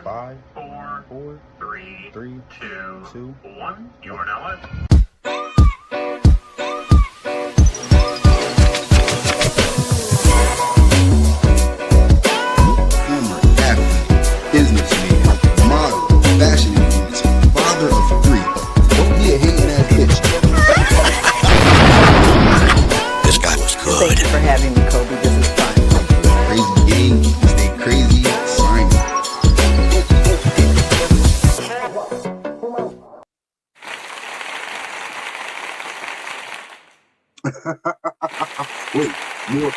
Five, four, three, two, 1. You are now live. Former athlete, businessman, model, fashion influencer, father of 3. Don't be a hating ass bitch. This guy was good. Thank you for having me, Kobe. This is fun. Crazy game, stay crazy, sign it. Wait, more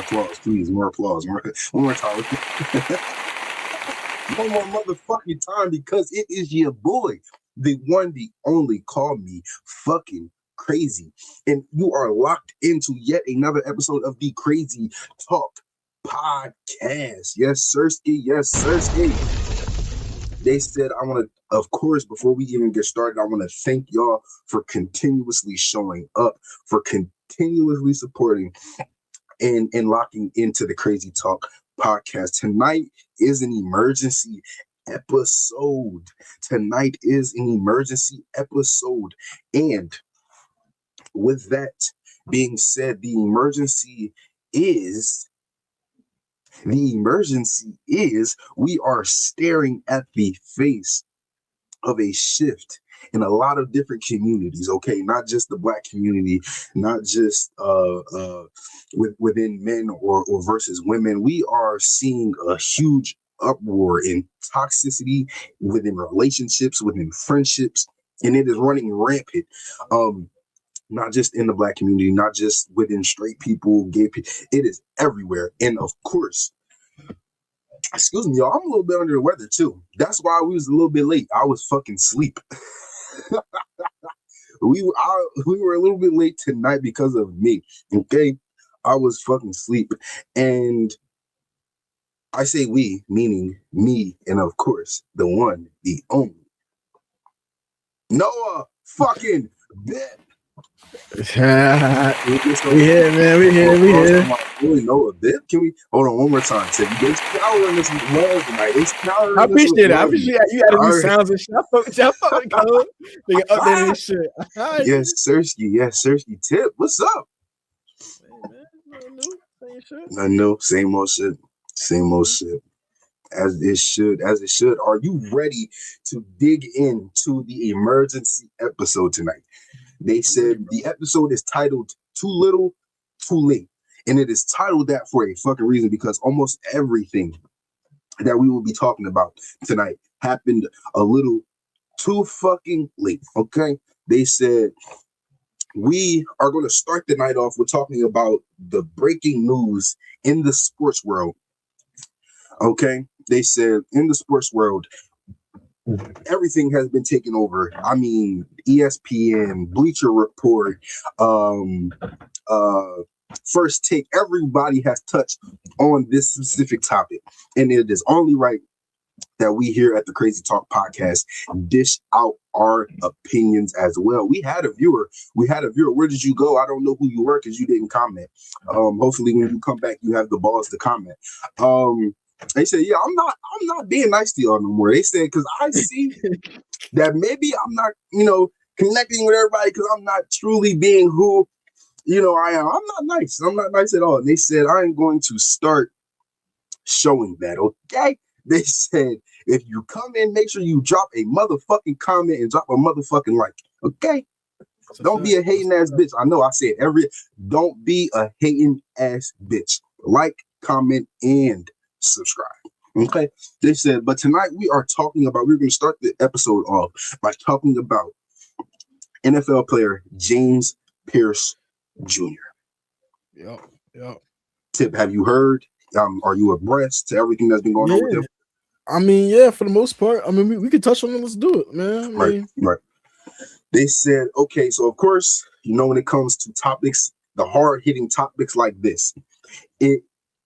applause, please, more applause, one more time. One more motherfucking time, because it is your boy, the one, the only, call me fucking crazy. And you are locked into yet another episode of the Crazy Talk Podcast. Yes, Sirski, yes, Sirski. They said, I want to, of course, before we even get started, I want to thank y'all for continuously showing up, for continuously supporting and locking into the Crazy Talk Podcast. Tonight is an emergency episode. And with that being said, the emergency is we are staring at the face of a shift in a lot of different communities, okay? Not just the Black community, not just within men or versus women. We are seeing a huge uproar in toxicity within relationships, within friendships, and it is running rampant. Not just in the Black community, not just within straight people, gay people. It is everywhere. And of course, excuse me, y'all, I'm a little bit under the weather too. That's why we was a little bit late. I was fucking asleep. we were a little bit late tonight because of me. Okay, I was fucking asleep, and I say we, meaning me, and of course the one, the only Noah fucking Bip. We here, man. We here. Really Noah Bip. Can we hold on one more time? Say there's power in this love tonight. It's power. I appreciate it. I appreciate you added new sounds and shit. Y'all fucking code. Nigga updating this shit. Yes, Sirski. Tip, what's up? I know, same old shit. As it should. Are you ready to dig into the emergency episode tonight? They said the episode is titled Too Little, Too Late. And it is titled that for a fucking reason, because almost everything that we will be talking about tonight happened a little too fucking late, okay? They said we are going to start the night off with talking about the breaking news in the sports world, okay? They said in the sports world, everything has been taken over. I mean, ESPN, Bleacher Report, First Take, everybody has touched on this specific topic. And it is only right that we here at the Crazy Talk Podcast dish out our opinions as well. We had a viewer. Where did you go? I don't know who you were because you didn't comment. Hopefully when you come back, you have the balls to comment. They said, yeah, I'm not being nice to y'all no more. They said, because I see that maybe I'm not, connecting with everybody because I'm not truly being who, I am. I'm not nice. I'm not nice at all. And they said, I am going to start showing that, okay? They said, if you come in, make sure you drop a motherfucking comment and drop a motherfucking like, okay? Don't be a hating ass bitch. I know I said don't be a hating ass bitch. Like, comment, and subscribe. Okay. They said, but tonight we're going to start the episode off by talking about NFL player James Pierce Jr. Yep. Tip, have you heard? Are you abreast to everything that's been going on with him? I mean, yeah, for the most part. I mean, we could touch on it. Let's do it, man. Right. They said, okay, so of course, when it comes to topics, the hard-hitting topics like this,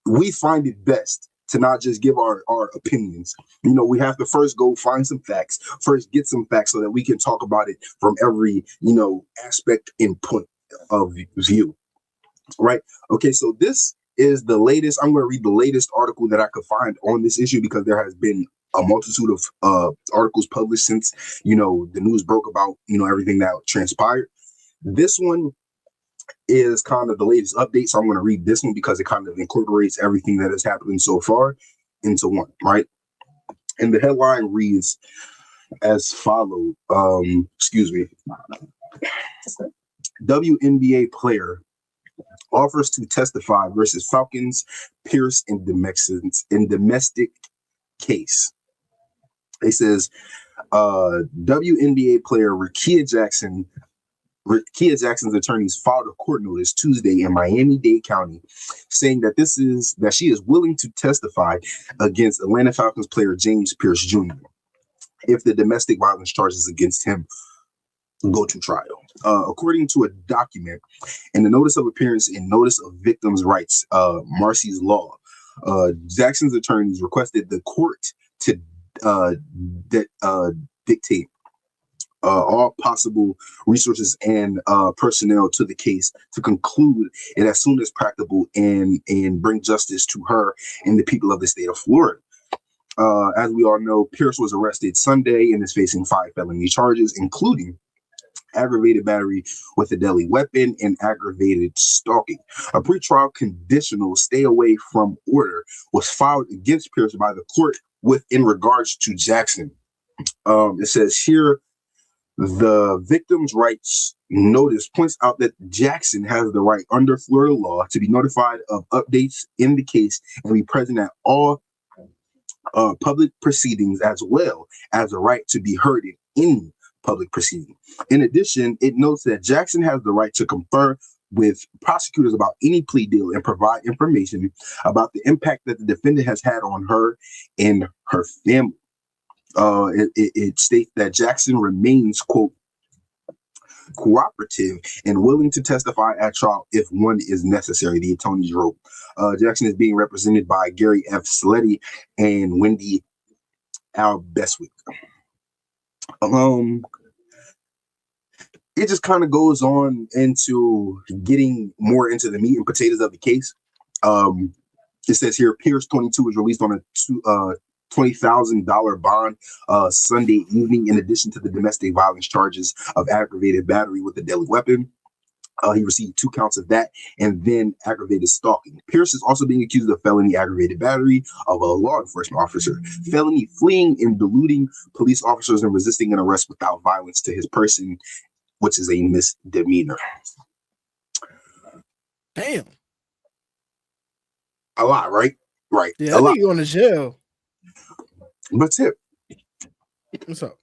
we find it best to not just give our opinions. You know, we have to first go find some facts, first get some facts so that we can talk about it from every, you know, aspect and point of view. Right. Okay. So this is the latest. I'm going to read the latest article that I could find on this issue because there has been a multitude of articles published since, you know, the news broke about, you know, everything that transpired. This one is kind of the latest update. So I'm going to read this one because it kind of incorporates everything that has happened so far into one, right? And the headline reads as follows. WNBA player offers to testify versus Falcons Pierce in domestic case. It says WNBA player Rickea Jackson's attorneys filed a court notice Tuesday in Miami-Dade County saying that she is willing to testify against Atlanta Falcons player James Pierce Jr. if the domestic violence charges against him go to trial. According to a document in the notice of appearance and notice of victims' rights, Marcy's Law, Jackson's attorneys requested the court to dictate all possible resources and personnel to the case to conclude it as soon as practicable and bring justice to her and the people of the state of Florida. As we all know, Pierce was arrested Sunday and is facing 5 felony charges, including aggravated battery with a deadly weapon and aggravated stalking. A pretrial conditional stay away from order was filed against Pierce by the court in regards to Jackson. It says here, the victim's rights notice points out that Jackson has the right under Florida law to be notified of updates in the case and be present at all public proceedings, as well as a right to be heard in public proceeding. In addition, it notes that Jackson has the right to confer with prosecutors about any plea deal and provide information about the impact that the defendant has had on her and her family. It states that Jackson remains, quote, cooperative and willing to testify at trial if one is necessary, the attorneys wrote. Jackson is being represented by Gary F. Sleddy and Wendy Al Beswick. It just kind of goes on into getting more into the meat and potatoes of the case. It says here, Pierce 22 was released on a $20,000 bond Sunday evening, in addition to the domestic violence charges of aggravated battery with a deadly weapon. He received 2 counts of that and then aggravated stalking. Pierce is also being accused of felony aggravated battery of a law enforcement officer, felony fleeing and deluding police officers, and resisting an arrest without violence to his person, which is a misdemeanor. Damn. A lot, right? Right. Yeah, I think you're going to jail. But Tip, what's up?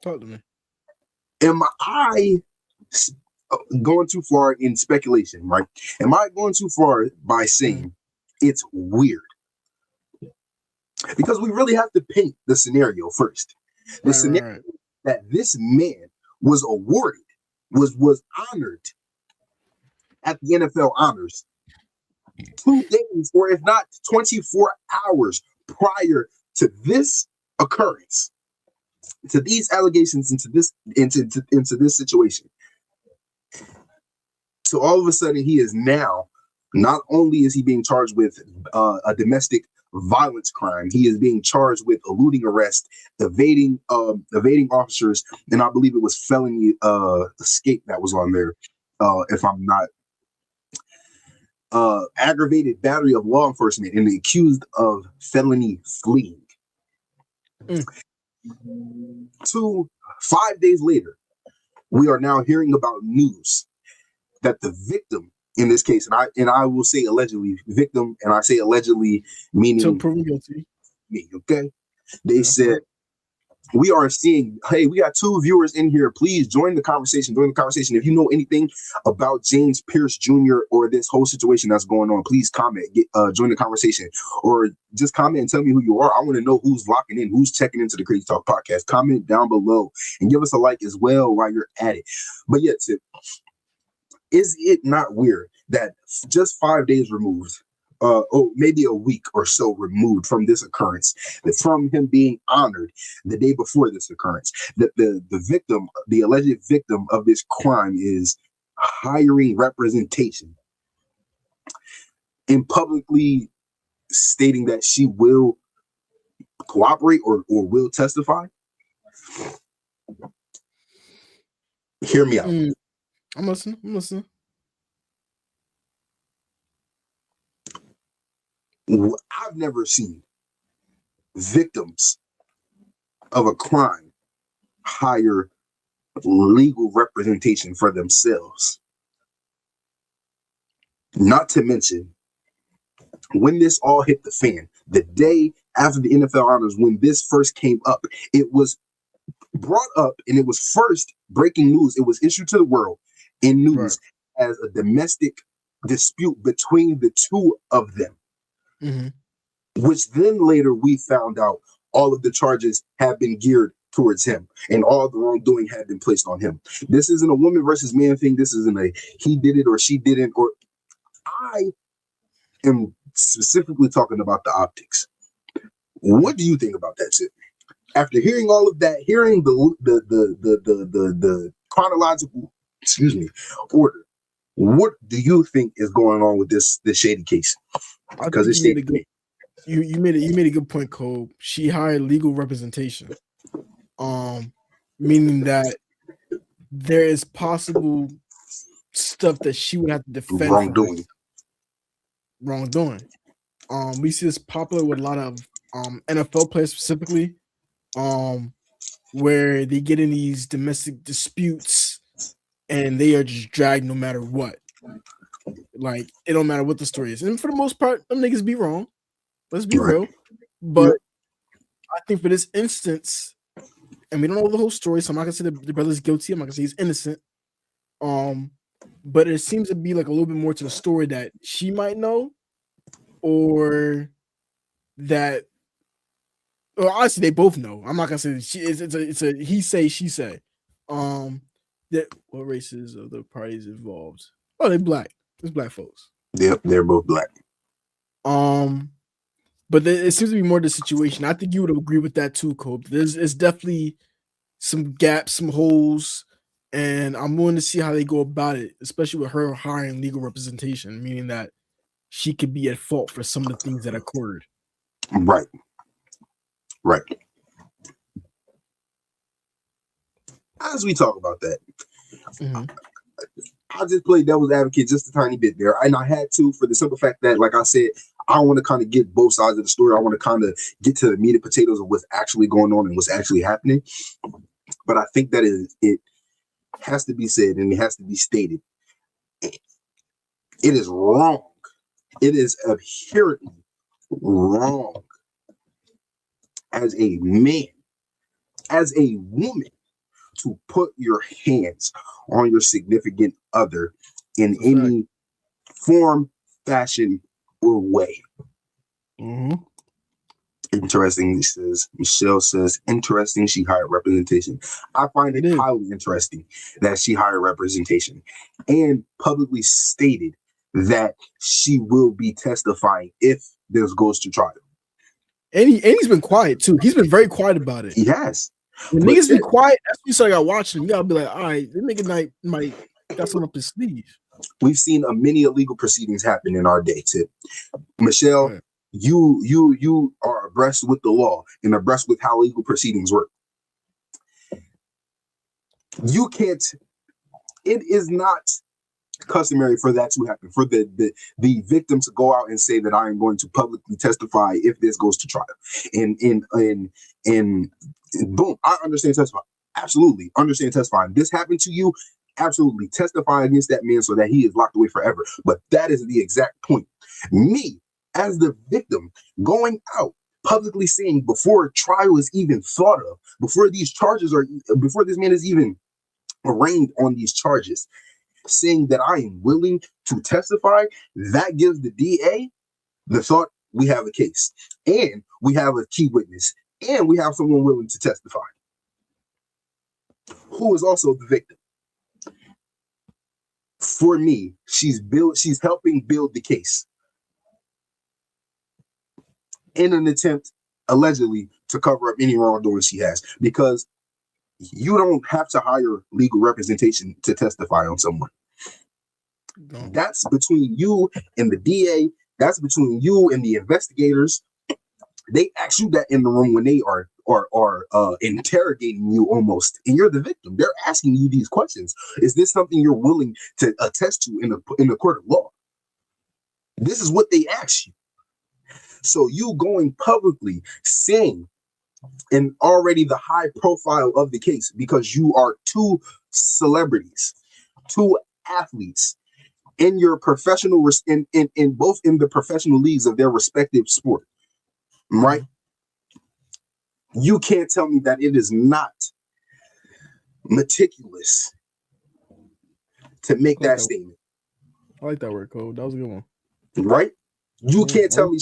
Talk to me. Am I going too far in speculation, right? Am I going too far by saying it's weird? Because we really have to paint the scenario first. The scenario that this man was awarded, was honored at the NFL honors 2 days, or if not 24 hours prior to this occurrence, to these allegations, into this situation. So all of a sudden, he is now, not only is he being charged with a domestic violence crime, he is being charged with eluding arrest, evading officers, and I believe it was felony escape that was on there, if I'm not. Aggravated battery of law enforcement and accused of felony fleeing. 5 days later, we are now hearing about news that the victim in this case, and I will say allegedly victim, and I say allegedly meaning so proven guilty. Me, okay? They said, we are seeing, hey, we got 2 viewers in here. Please join the conversation. If you know anything about James Pierce Jr. or this whole situation that's going on, please comment, join the conversation, or just comment and tell me who you are. I want to know who's locking in, who's checking into the Crazy Talk podcast. Comment down below and give us a like as well while you're at it. But yet, is it not weird that just 5 days removed maybe a week or so removed from this occurrence, from him being honored the day before this occurrence, that the victim, the alleged victim of this crime, is hiring representation and publicly stating that she will cooperate or will testify. Hear me out. I'm listening. I've never seen victims of a crime hire legal representation for themselves. Not to mention, when this all hit the fan, the day after the NFL honors, when this first came up, it was brought up and it was first breaking news. It was issued to the world in news as a domestic dispute between the two of them. Which then later we found out all of the charges have been geared towards him and all the wrongdoing had been placed on him. This isn't a woman versus man thing. This isn't a he did it or she didn't, or I am specifically talking about the optics. What do you think about that shit? After hearing all of that, hearing the chronological, order, what do you think is going on with this shady case? Because it's shady. You made a good point, Cole. She hired legal representation, meaning that there is possible stuff that she would have to defend wrongdoing. We see this popular with a lot of NFL players specifically, where they get in these domestic disputes and they are just dragged no matter what. Like, it don't matter what the story is. And for the most part, them niggas be wrong. Let's be real. But I think for this instance, and we don't know the whole story, so I'm not gonna say the brother's guilty. I'm not gonna say he's innocent. But it seems to be like a little bit more to the story that she might know, or that, well, honestly, they both know. I'm not gonna say it's a he say, she say. That what races of the parties involved? Oh, they black. It's black folks. Yep, they're both black. But it seems to be more the situation. I think you would agree with that too, Cope. It's definitely some gaps, some holes, and I'm willing to see how they go about it, especially with her hiring legal representation, meaning that she could be at fault for some of the things that occurred. Right. As we talk about that, I just played devil's advocate just a tiny bit there, and I had to, for the simple fact that, like I said, I want to kind of get both sides of the story. I want to kind of get to the meat and potatoes of what's actually going on and what's actually happening. But I think that it has to be said and it has to be stated. It is wrong. It is abhorrently wrong as a man, as a woman, to put your hands on your significant other in any form, fashion, or way. Interesting, Michelle says, interesting, she hired representation. I find it highly interesting that she hired representation and publicly stated that she will be testifying if this goes to trial. And he's been quiet too. He's been very quiet about it. He has. When niggas be quiet, that's when you start watching. You gotta be like, all right, this nigga might got something up his sleeve. We've seen many illegal proceedings happen in our day, too. Michelle, you are abreast with the law and abreast with how legal proceedings work. You can't. It is not customary for that to happen, for the victim to go out and say that I am going to publicly testify if this goes to trial. And boom, I understand testifying. Absolutely understand testifying. This happened to you. Absolutely testify against that man so that he is locked away forever. But that is the exact point. Me, as the victim, going out publicly saying before trial is even thought of, before this man is even arraigned on these charges, saying that I am willing to testify, that gives the DA the thought we have a case, and we have a key witness, and we have someone willing to testify, who is also the victim. For me, she's helping build the case. in an attempt, allegedly, to cover up any wrongdoing she has. Because you don't have to hire legal representation to testify on someone. Don't. That's between you and the DA. That's between you and the investigators. They ask you that in the room when they are interrogating you almost, and you're the victim. They're asking you these questions. Is this something you're willing to attest to in the court of law? This is what they ask you. So you going publicly saying, and already the high profile of the case, because you are two celebrities, two athletes in your professional in both in the professional leagues of their respective sport, right? You can't tell me that it is not meticulous to make that statement. I like that word, Cole. That was a good one. Right? You can't tell me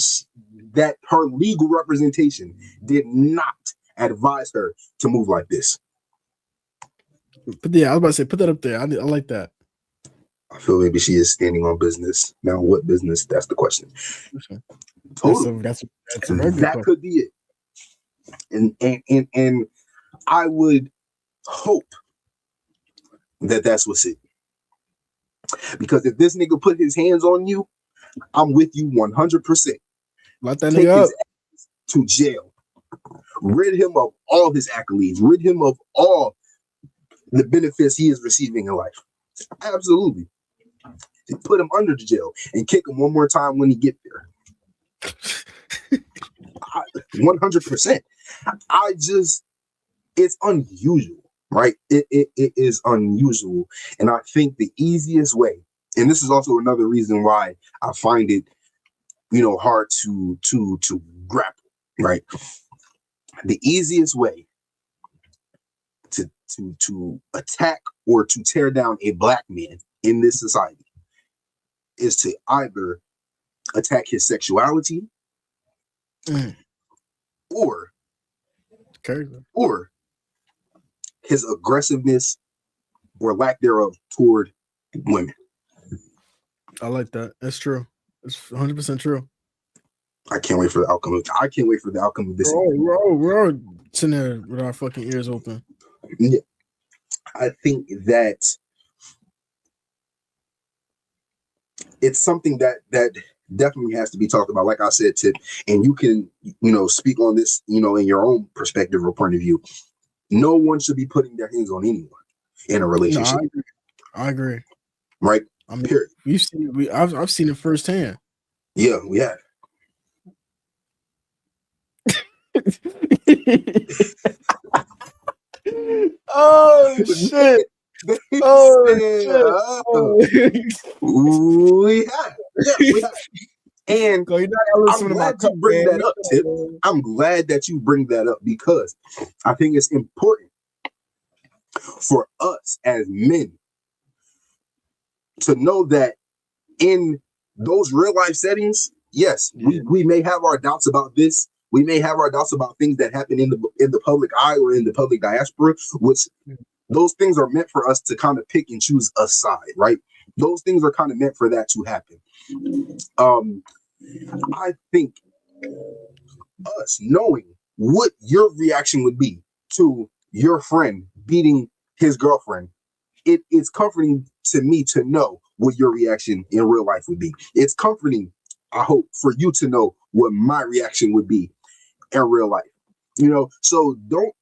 that her legal representation did not advise her to move like this. But yeah, I was about to say, put that up there. I like that. I feel maybe she is standing on business. Now, what business? That's the question. Totally. That's a very good question. Could be it. And I would hope that that's what's it. Because if this nigga put his hands on you, I'm with you 100%. Let that Take nigga up. his ass to jail. Rid him of all his accolades. Rid him of all the benefits he is receiving in life. Absolutely. Put him under the jail and kick him one more time when he get there. 100%. It's unusual, right? It is unusual. And I think the easiest way, and this is also another reason why I find it, hard to grapple, right? The easiest way to attack or to tear down a black man in this society is to either attack his sexuality or his aggressiveness or lack thereof toward women. I like that. That's true. It's 100% true. I can't wait for the outcome. I can't wait for the outcome of this. We're all sitting there with our fucking ears open. Yeah. I think that it's something that definitely has to be talked about. Like I said, Tip, and you can, speak on this, in your own perspective or point of view. No one should be putting their hands on anyone in a relationship. No, I agree. Right? I mean, period. I've seen it firsthand. Yeah, we have. Oh shit! We have. And I'm glad to bring that up, Tip. I'm glad that you bring that up because I think it's important for us as men to know that in those real life settings, yes, we may have our doubts about this. We may have our doubts about things that happen in the public eye or in the public diaspora, which those things are meant for us to kind of pick and choose a side, right? Those things are kind of meant for that to happen. I think us knowing what your reaction would be to your friend beating his girlfriend, it's comforting to me to know what your reaction in real life would be. It's comforting, I hope, for you to know what my reaction would be in real life. So don't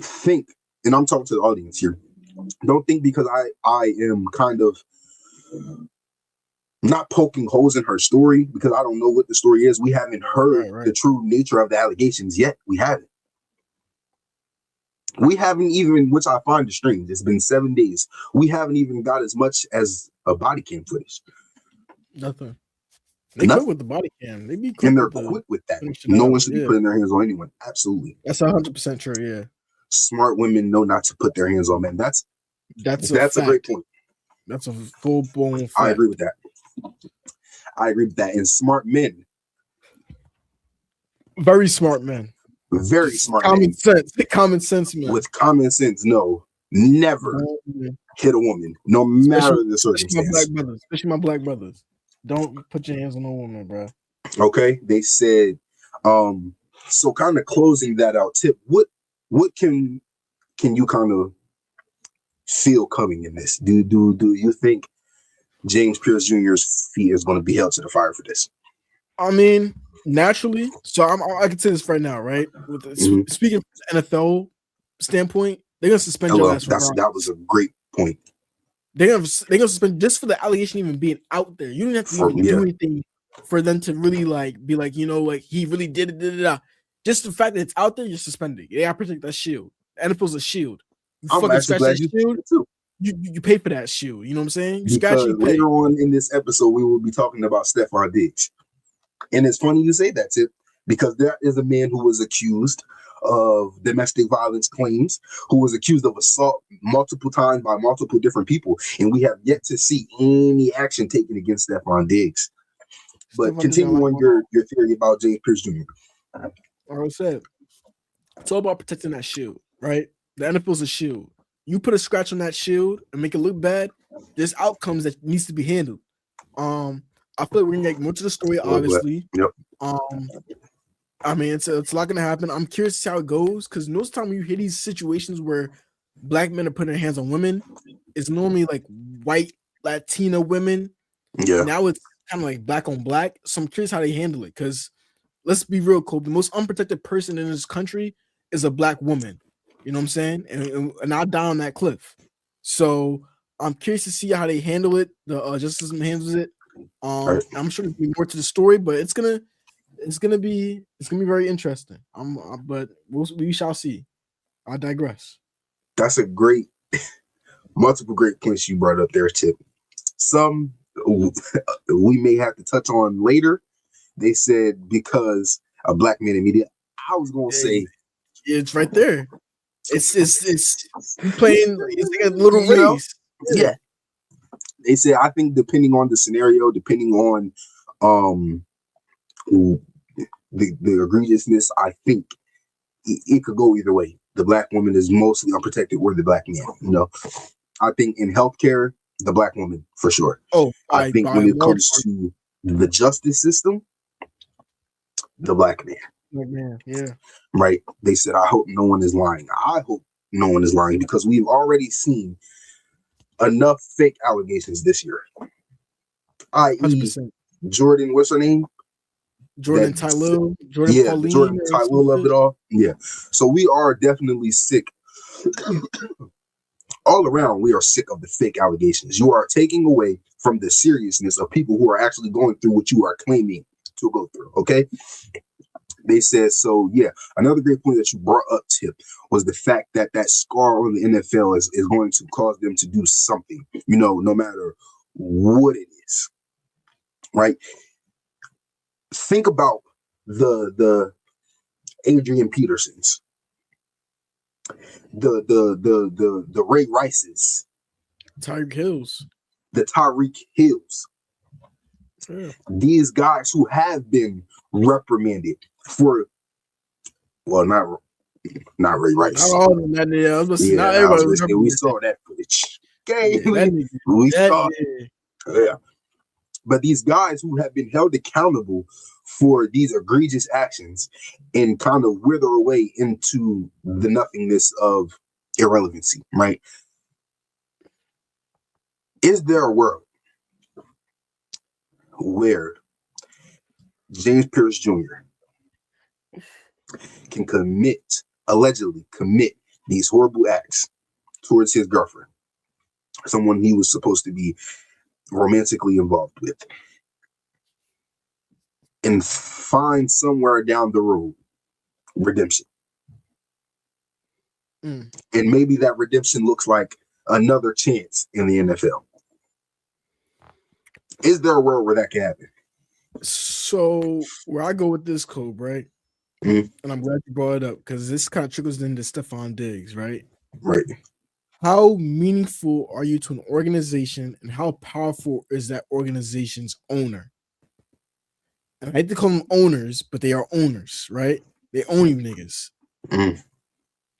think, and I'm talking to the audience here, don't think because I am kind of not poking holes in her story because I don't know what the story is. We haven't heard the true nature of the allegations yet. We haven't even, which I find strange. It's been 7 days. We haven't even got as much as a body cam footage. Nothing. They quick with the body cam. They be quick, and they're quick with that. No one should be putting their hands on anyone. Absolutely. That's 100% true. Yeah. Smart women know not to put their hands on men. That's a great point. That's a full blown fact. I agree with that. And smart men. Very smart men. Very smart. Common sense men. With common sense, never hit a woman, no matter the circumstance. Especially my black brothers. Don't put your hands on a woman, bro. Okay, they said So kind of closing that out, Tip, what can you kind of feel coming in this? Do you think James Pierce Jr.'s feet is going to be held to the fire for this? I mean, naturally. So I can say this right now, right? Speaking from the NFL standpoint, they're gonna suspend your ass. That was a great point. They're gonna suspend just for the allegation even being out there. You don't have to even do anything for them to really like be like, like he really did it. Just the fact that it's out there, you're suspended. They gotta protect that shield. NFL's a shield. You fucking scratch that shield. You pay for that shield. You know what I'm saying? Because later on in this episode, we will be talking about Stefon Diggs. And it's funny you say that, Tip, because there is a man who was accused of domestic violence claims, who was accused of assault multiple times by multiple different people, and we have yet to see any action taken against Stefon Diggs. But continue on your theory about James Pierce Jr. Like I said, it's all about protecting that shield, right? The NFL's a shield. You put a scratch on that shield and make it look bad, there's outcomes that needs to be handled. I feel like we're gonna get more to the story, obviously. Yep. I mean, it's a lot gonna happen. I'm curious to see how it goes, because most time when you hear these situations where black men are putting their hands on women, it's normally like white Latina women. Yeah. Now it's kind of like black on black. So I'm curious how they handle it, because let's be real, Cole. The most unprotected person in this country is a black woman. You know what I'm saying? And I'll die on that cliff. So I'm curious to see how they handle it. The justice system handles it. I'm sure there's be more to the story, but it's gonna be very interesting. But we shall see. I digress. That's a multiple great points you brought up there, Tip. Some we may have to touch on later. They said because a black man in media. I was gonna say it's right there. It's playing. It's like a little race. Yeah. They said, I think depending on the scenario, depending on the egregiousness, I think it could go either way. The black woman is mostly unprotected, or the black man. I think in healthcare, the black woman for sure. I think when it comes to the justice system, the black man. Yeah. Right. They said, I hope no one is lying. I hope no one is lying, because we've already seen enough fake allegations this year. I.e. 100%. Jordan, what's her name? Jordan Tyloo. Pauline, Jordan Tyloo of it all. Yeah. So we are definitely sick. All around, we are sick of the fake allegations. You are taking away from the seriousness of people who are actually going through what you are claiming to go through. Okay. They said, so yeah, another great point that you brought up, Tip, was the fact that scar on the NFL is going to cause them to do something, no matter what it is, right? Think about the Adrian Petersons, the Ray Rices, Tyreek Hills, the Tyreek Hills. Yeah. These guys who have been reprimanded for, well, not Ray Rice. Not everybody. We saw that footage. We saw it. Yeah. But these guys who have been held accountable for these egregious actions and kind of wither away into the nothingness of irrelevancy, right? Is there a world where James Pierce Jr. can allegedly commit these horrible acts towards his girlfriend, someone he was supposed to be romantically involved with, and find somewhere down the road redemption? And maybe that redemption looks like another chance in the NFL. Is there a world where that can happen? So where I go with this, Kobe, right? And I'm glad you brought it up, because this kind of trickles into Stefon Diggs, right? Right. How meaningful are you to an organization, and how powerful is that organization's owner? And I hate to call them owners, but they are owners, right? They own you niggas.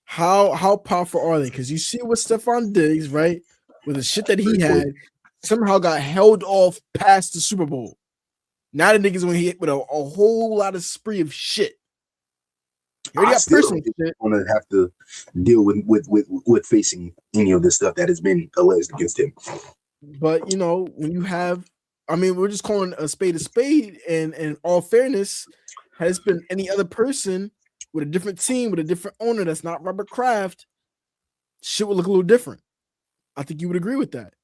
How powerful are they? Because you see with Stefon Diggs, right? With the shit that he had, somehow got held off past the Super Bowl. Now the niggas gonna hit with a whole lot of spree of shit. You already I got still personal shit. want to have to deal with facing any of this stuff that has been alleged against him. But you know, when you have, I mean, we're just calling a spade, and in all fairness, has been any other person with a different team, with a different owner that's not Robert Kraft, shit would look a little different. I think you would agree with that.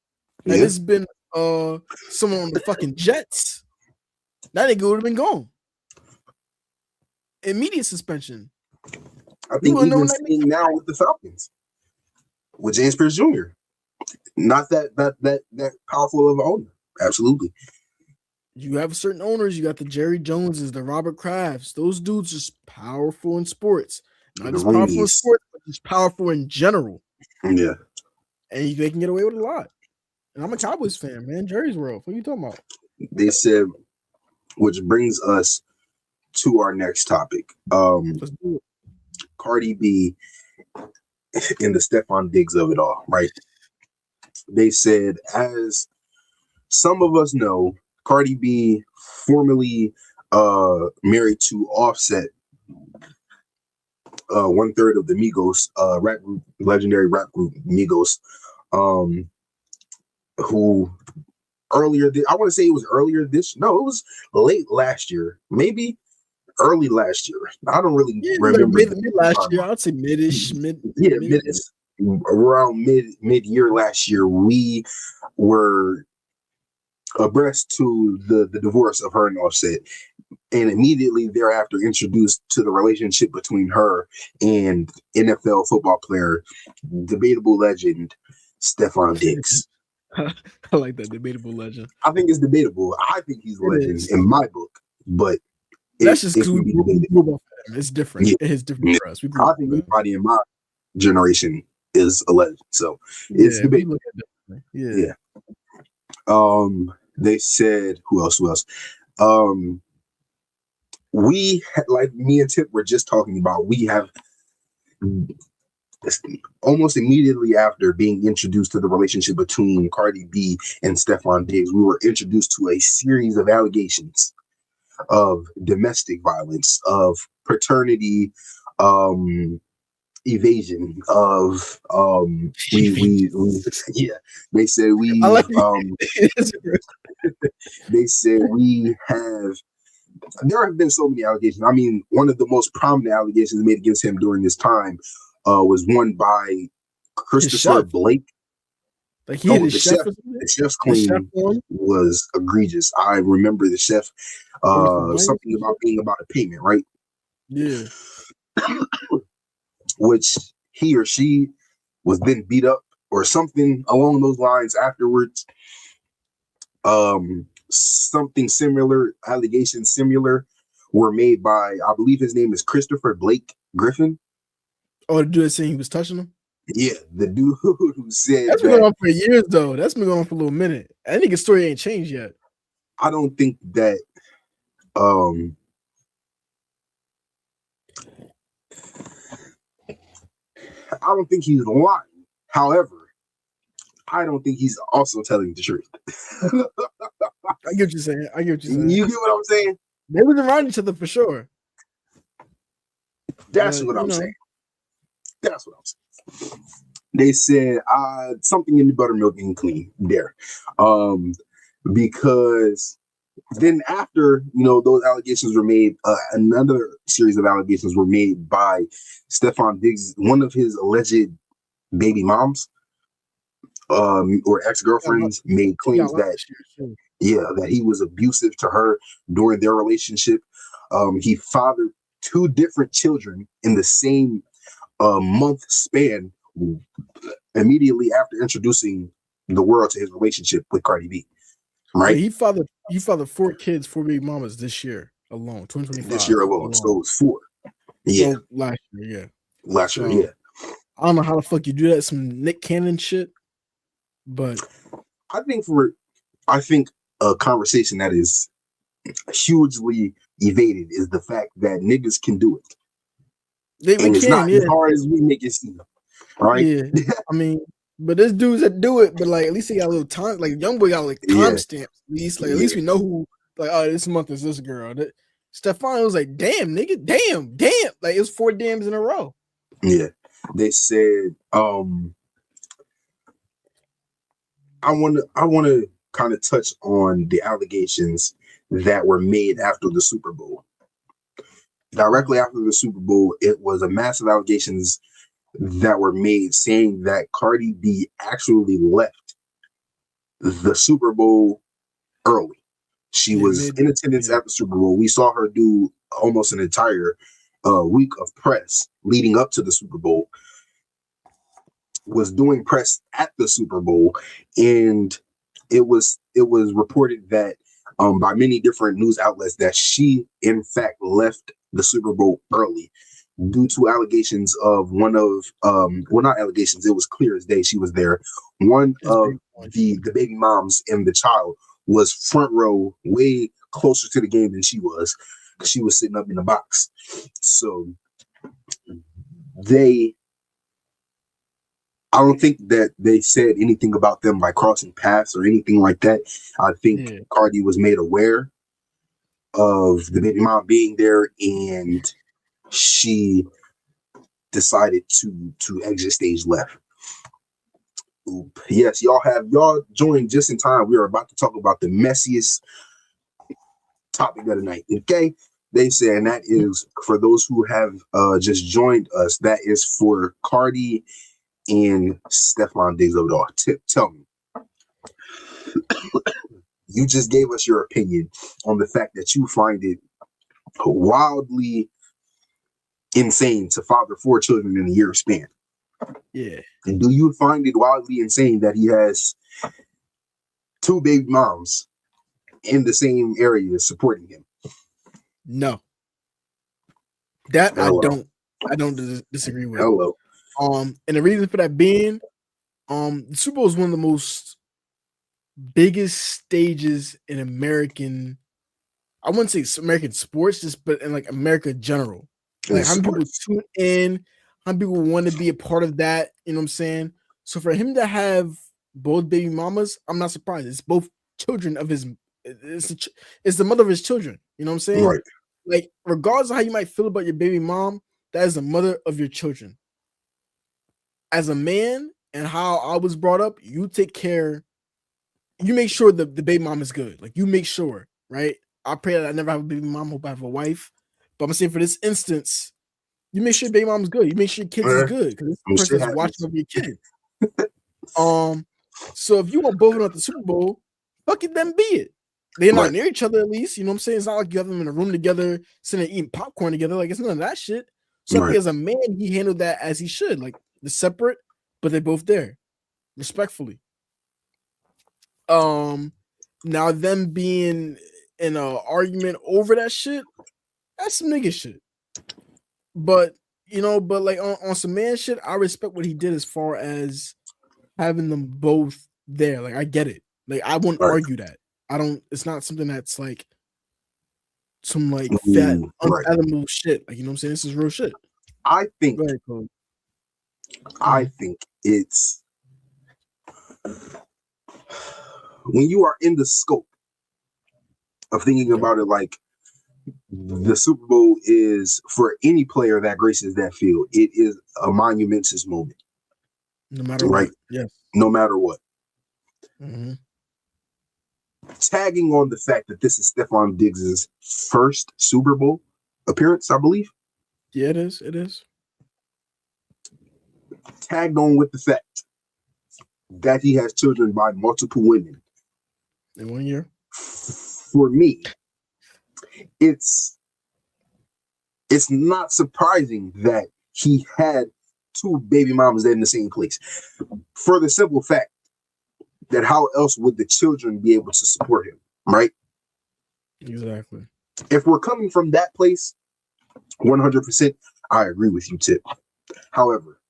Yeah. And it's been someone on the fucking Jets, that nigga would have been gone. Immediate suspension. I think wouldn't know even that seeing now with the Falcons, with James Pierce Jr. Not that powerful of an owner. Absolutely. You have certain owners. You got the Jerry Joneses, the Robert Krafts. Those dudes just powerful in sports. Not just powerful in sports, but just powerful in general. Yeah. And they can get away with a lot. And I'm a Cowboys fan, man. Jerry's world. What are you talking about? They said, which brings us to our next topic. Let's do it. Cardi B and the Stephon Diggs of it all, right? They said, as some of us know, Cardi B, formerly married to Offset, 1/3 of the Migos rap group, legendary rap group Migos, who earlier, I want to say it was earlier this, no, it was late last year, maybe early last year. I don't really remember. Mid last year, I'd say mid-ish, around mid-year last year, we were abreast to the divorce of her and Offset, and immediately thereafter introduced to the relationship between her and NFL football player, debatable legend Stephon Diggs. I like that, debatable legend. I think it's debatable. I think he's a legend in my book, but that's just because it's different. Yeah. It is different for us. I think everybody in my generation is a legend, so it's debatable. Yeah. They said, who else? We, like me and Tip were just talking about, we have almost immediately after being introduced to the relationship between Cardi B and Stephon Diggs, we were introduced to a series of allegations of domestic violence, of paternity evasion, of they said we they said we have, there have been so many allegations. I mean, one of the most prominent allegations made against him during this time was one by Christopher Blake. Like he the chef's claim was egregious. I remember the chef something about being about a payment, right? Yeah. Which he or she was then beat up or something along those lines afterwards. Something similar, allegations similar were made by, I believe his name is Christopher Blake Griffin. Oh, the dude saying he was touching him? Yeah, the dude who said that's been going on for years, though. That's been going on for a little minute. I think his story ain't changed yet. I don't think that I don't think he's lying. However, I don't think he's also telling the truth. I get what you're saying. You get what I'm saying? They was around each other for sure. That's what I'm saying. That's what I'm saying. They said something in the buttermilk ain't clean there. Because then after, those allegations were made, another series of allegations were made by Stephon Diggs, one of his alleged baby moms or ex-girlfriends, made claims that he was abusive to her during their relationship. He fathered 2 different children in the same month span immediately after introducing the world to his relationship with Cardi B. Right? Yeah, he fathered 4 kids, 4 baby mamas this year alone, 2025. This year alone. So it was 4. Yeah. So last year, yeah. Last year, yeah. I don't know how the fuck you do that. Some Nick Cannon shit. But I think a conversation that is hugely evaded is the fact that niggas can do it. It's not as hard as we make it seem. Right? Yeah. I mean, but there's dudes that do it, but like at least they got a little time. Like Young Boy got like time stamps. At least we know Like, oh, this month is this girl. Stefan was like, damn, nigga, damn. Like, it was 4 dams in a row. Yeah. They said, I wanna kind of touch on the allegations that were made after the Super Bowl. Directly after the Super Bowl, it was a massive allegations that were made saying that Cardi B actually left the Super Bowl early. She was in attendance at the Super Bowl. We saw her do almost an entire week of press leading up to the Super Bowl. Was doing press at the Super Bowl, and it was reported that by many different news outlets that she in fact left the Super Bowl early due to allegations of not allegations, it was clear as day she was there. One of the baby moms and the child was front row, way closer to the game than she was, because she was sitting up in the box. So I don't think that they said anything about them like crossing paths or anything like that. I think Cardi was made aware of the baby mom being there, and she decided to exit stage left. Oop. Yes, y'all joined just in time. We are about to talk about the messiest topic of the night. Okay, they said, and that is for those who have just joined us. That is for Cardi and Stefan Diggs of it all. Tell me, you just gave us your opinion on the fact that you find it wildly insane to father 4 children in a year span. Yeah. And do you find it wildly insane that he has 2 baby moms in the same area supporting him? No. That Hello. I don't disagree with. Hello. And the reason for that being, the Super Bowl is one of the most biggest stages in American, I wouldn't say American sports, just but in like America in general. Like how many people tune in, how many people want to be a part of that, you know what I'm saying? So for him to have both baby mamas, I'm not surprised. It's both children of his, it's the mother of his children, you know what I'm saying? Right. Like regardless of how you might feel about your baby mom, that is the mother of your children. As a man and how I was brought up, you take care, you make sure the baby mom is good. Like you make sure, right? I pray that I never have a baby mom, hope I have a wife. But I'm saying for this instance, you make sure your baby mom's good. You make sure your kids is good because this person's watching over your kid. So if you want both of them at the Super Bowl, fuck it, then be it. They're not near each other at least. You know what I'm saying? It's not like you have them in a room together, sitting eating popcorn together. Like it's none of that shit. So I think as a man, he handled that as he should. Like they're separate, but they're both there, respectfully. Now them being in an argument over that shit, that's some nigga shit. But like on some man shit, I respect what he did as far as having them both there. Like I get it. Like I wouldn't argue that. I don't. It's not something that's like some like fat unfathomable shit. Like you know what I'm saying. This is real shit. I think. Go ahead, Cole. I think it's when you are in the scope of thinking about it, like the Super Bowl is for any player that graces that field. It is a monumentous moment. No matter what. Yes. No matter what. Mm-hmm. Tagging on the fact that this is Stefan Diggs' first Super Bowl appearance, I believe. Yeah, it is. It is. Tagged on with the fact that he has children by multiple women. In 1 year? For me, it's not surprising that he had 2 baby mamas in the same place. For the simple fact that how else would the children be able to support him, right? Exactly. If we're coming from that place, 100%, I agree with you, Tip. However,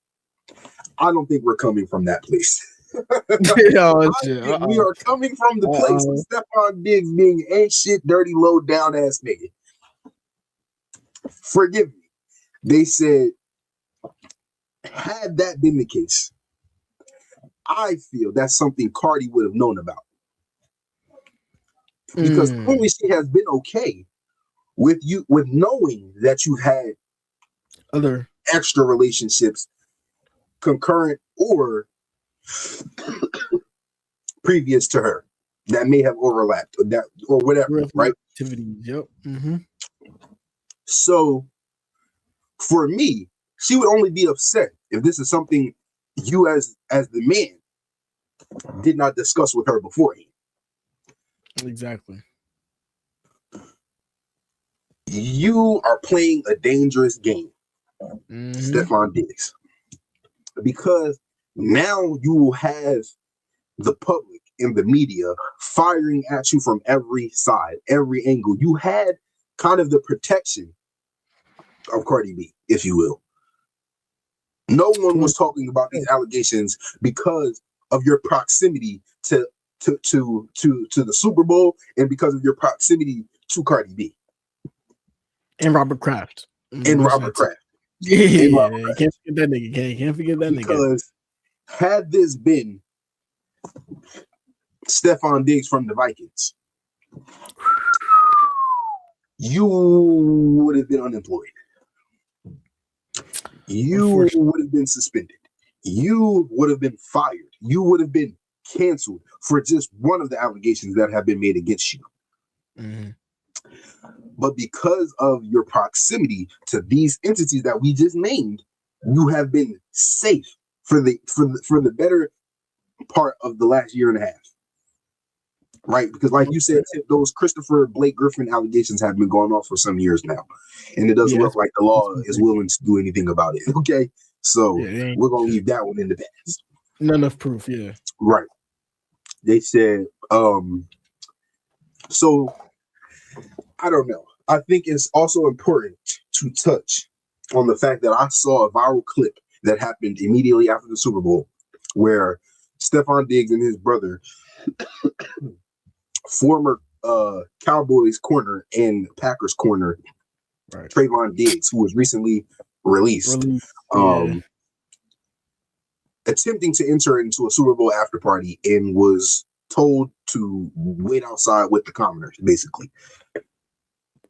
I don't think we're coming from that place. We are coming from the place of Stefan Diggs being ain't shit, dirty, low down ass nigga. Forgive me. They said, had that been the case, I feel that's something Cardi would have known about. because clearly she has been okay with knowing that you've had other extra relationships, concurrent or previous to her, that may have overlapped or whatever, right? Activities. Yep. Mm-hmm. So for me, she would only be upset if this is something you as the man did not discuss with her beforehand. Exactly. You are playing a dangerous game, Stefon Diggs, because now you will have the public and the media firing at you from every side, every angle. You had kind of the protection of Cardi B, if you will. No one was talking about these allegations because of your proximity to the Super Bowl and because of your proximity to Cardi B. And Robert Kraft. And Robert Kraft. Yeah, can't forget that nigga. Can't forget that nigga. Because had this been Stefon Diggs from the Vikings, you would have been unemployed. You would have been suspended. You would have been fired. You would have been canceled for just one of the allegations that have been made against you. Mm-hmm. But because of your proximity to these entities that we just named, you have been safe for the better part of the last year and a half. Right? Because like you said, those Christopher Blake Griffin allegations have been going on for some years now. And it doesn't look like the law is willing to do anything about it. Okay? So we're going to leave that one in the past. Not enough proof, yeah. Right. They said, so I don't know. I think it's also important to touch on the fact that I saw a viral clip that happened immediately after the Super Bowl where Stefon Diggs and his brother, former Cowboys corner and Packers corner, Trayvon Diggs, who was recently released, attempting to enter into a Super Bowl after party and was told to wait outside with the commoners, basically.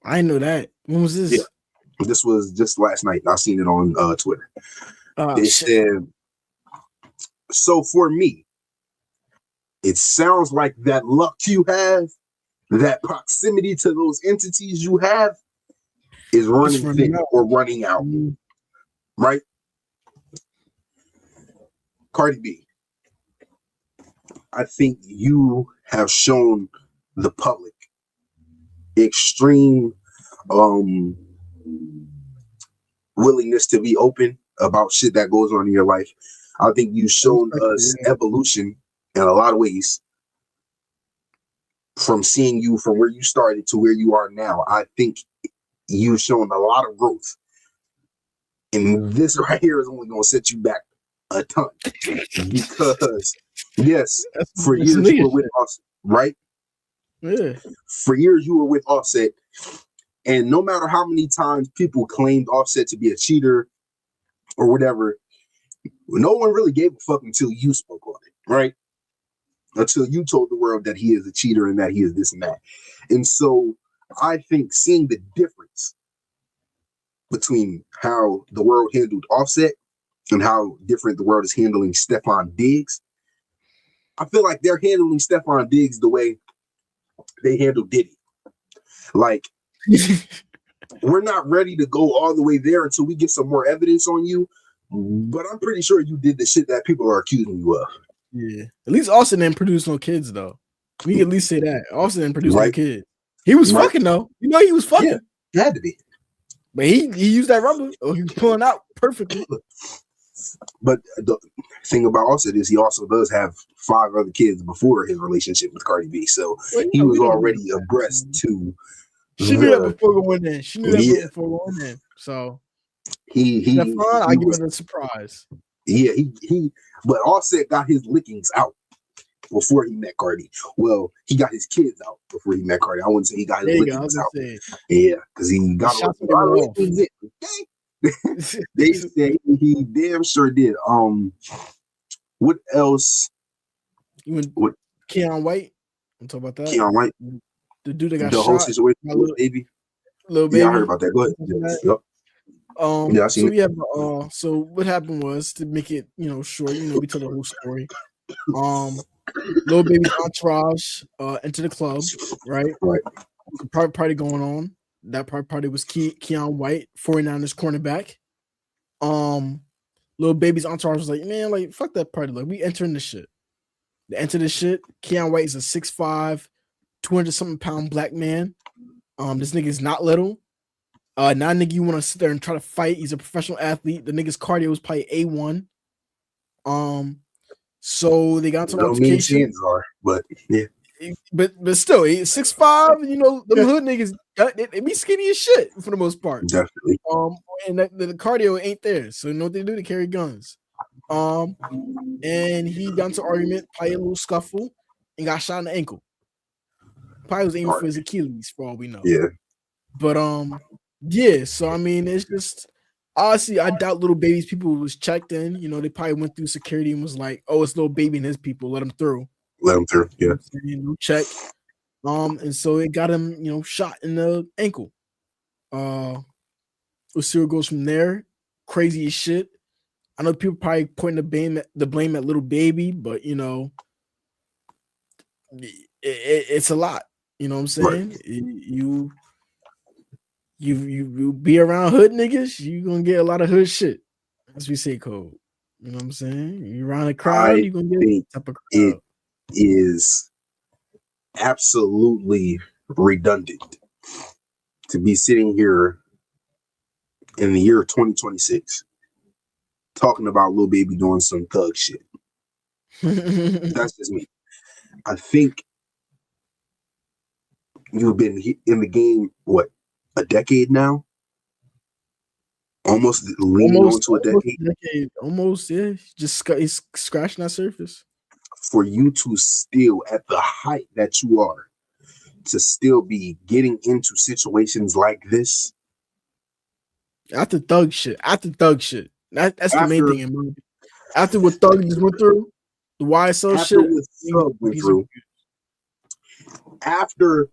I know that. When was this? Yeah. This was just last night. I seen it on Twitter. They said, so for me, it sounds like that luck you have, that proximity to those entities you have, is running thin or running out. Right? Cardi B, I think you have shown the public extreme willingness to be open about shit that goes on in your life. I think you've shown us evolution in a lot of ways from seeing you from where you started to where you are now. I think you've shown a lot of growth. And this right here is only going to set you back a ton. Because, yes, for years you were with us, right? Yeah. For years you were with Offset, and no matter how many times people claimed Offset to be a cheater or whatever, no one really gave a fuck until you spoke on it, right? Until you told the world that he is a cheater and that he is this and that. And so I think seeing the difference between how the world handled Offset and how different the world is handling Stefon Diggs, I feel like they're handling Stefon Diggs the way they handle Diddy. Like, we're not ready to go all the way there until we get some more evidence on you, but I'm pretty sure you did the shit that people are accusing you of. Yeah. At least Austin didn't produce no kids, though. We can at least say that. Austin didn't produce no kids. He was fucking, though. You know he was fucking. Yeah, it had to be. But he used that rubber. Or he was pulling out perfectly. But the thing about Offset is he also does have 5 other kids before his relationship with Cardi B. So he was already abreast to. She knew that before going in. Before going in. So I give it a surprise. Yeah, he but Offset got his lickings out before he met Cardi. Well, he got his kids out before he met Cardi. I wouldn't say he got his lickings out. Yeah, because he got a lot of lickings in. Okay. They said he damn sure did. What else? What Keon White? I'm talking about that. Keon White. the dude that got The whole shot, situation my with baby. little baby. Yeah, I heard about that. Go ahead. Yep. Yeah, I seen So it. we have so what happened was, to make it short, we tell the whole story. Little baby's entourage entered the club, right? Right. There's a private party going on. That private party was Keon White, 49ers cornerback. Little baby's entourage was like, man, like, fuck that party. Like, we entering this shit. They enter this shit. Keon White is a 6'5", 200-something pound black man. This nigga's not little. Not a nigga you want to sit there and try to fight. He's a professional athlete. The nigga's cardio was probably A1. So they got some No mean altercation. chances are, but yeah. But still, he's 6'5", and them hood niggas, they be skinny as shit for the most part. Definitely. And the cardio ain't there. So you know what they do? They carry guns. And he got into argument, probably a little scuffle, and got shot in the ankle. Probably was aiming for his Achilles, for all we know. Yeah. But yeah. So I mean, it's just, honestly, I doubt little baby's people was checked in. They probably went through security and was like, "Oh, it's little baby and his people. Let him through." Let him through. Yeah. Check. And so it got him, shot in the ankle. We'll see where it goes from there. Crazy as shit. I know people probably pointing the blame at little baby, but it's a lot. You know what I'm saying? Right. You be around hood niggas, you gonna get a lot of hood shit, as we say, code. You know what I'm saying? You around a crowd, you gonna get a type of crowd. It is absolutely redundant to be sitting here in the year 2026 talking about little baby doing some thug shit. That's just me. I think you've been in the game, what, a decade now? Almost leaning on to a decade. Almost, yeah. He's scratching that surface. For you to still, at the height that you are, to still be getting into situations like this. After thug shit. That's the main thing in my opinion. After what Thug just went through, the YSL shit. After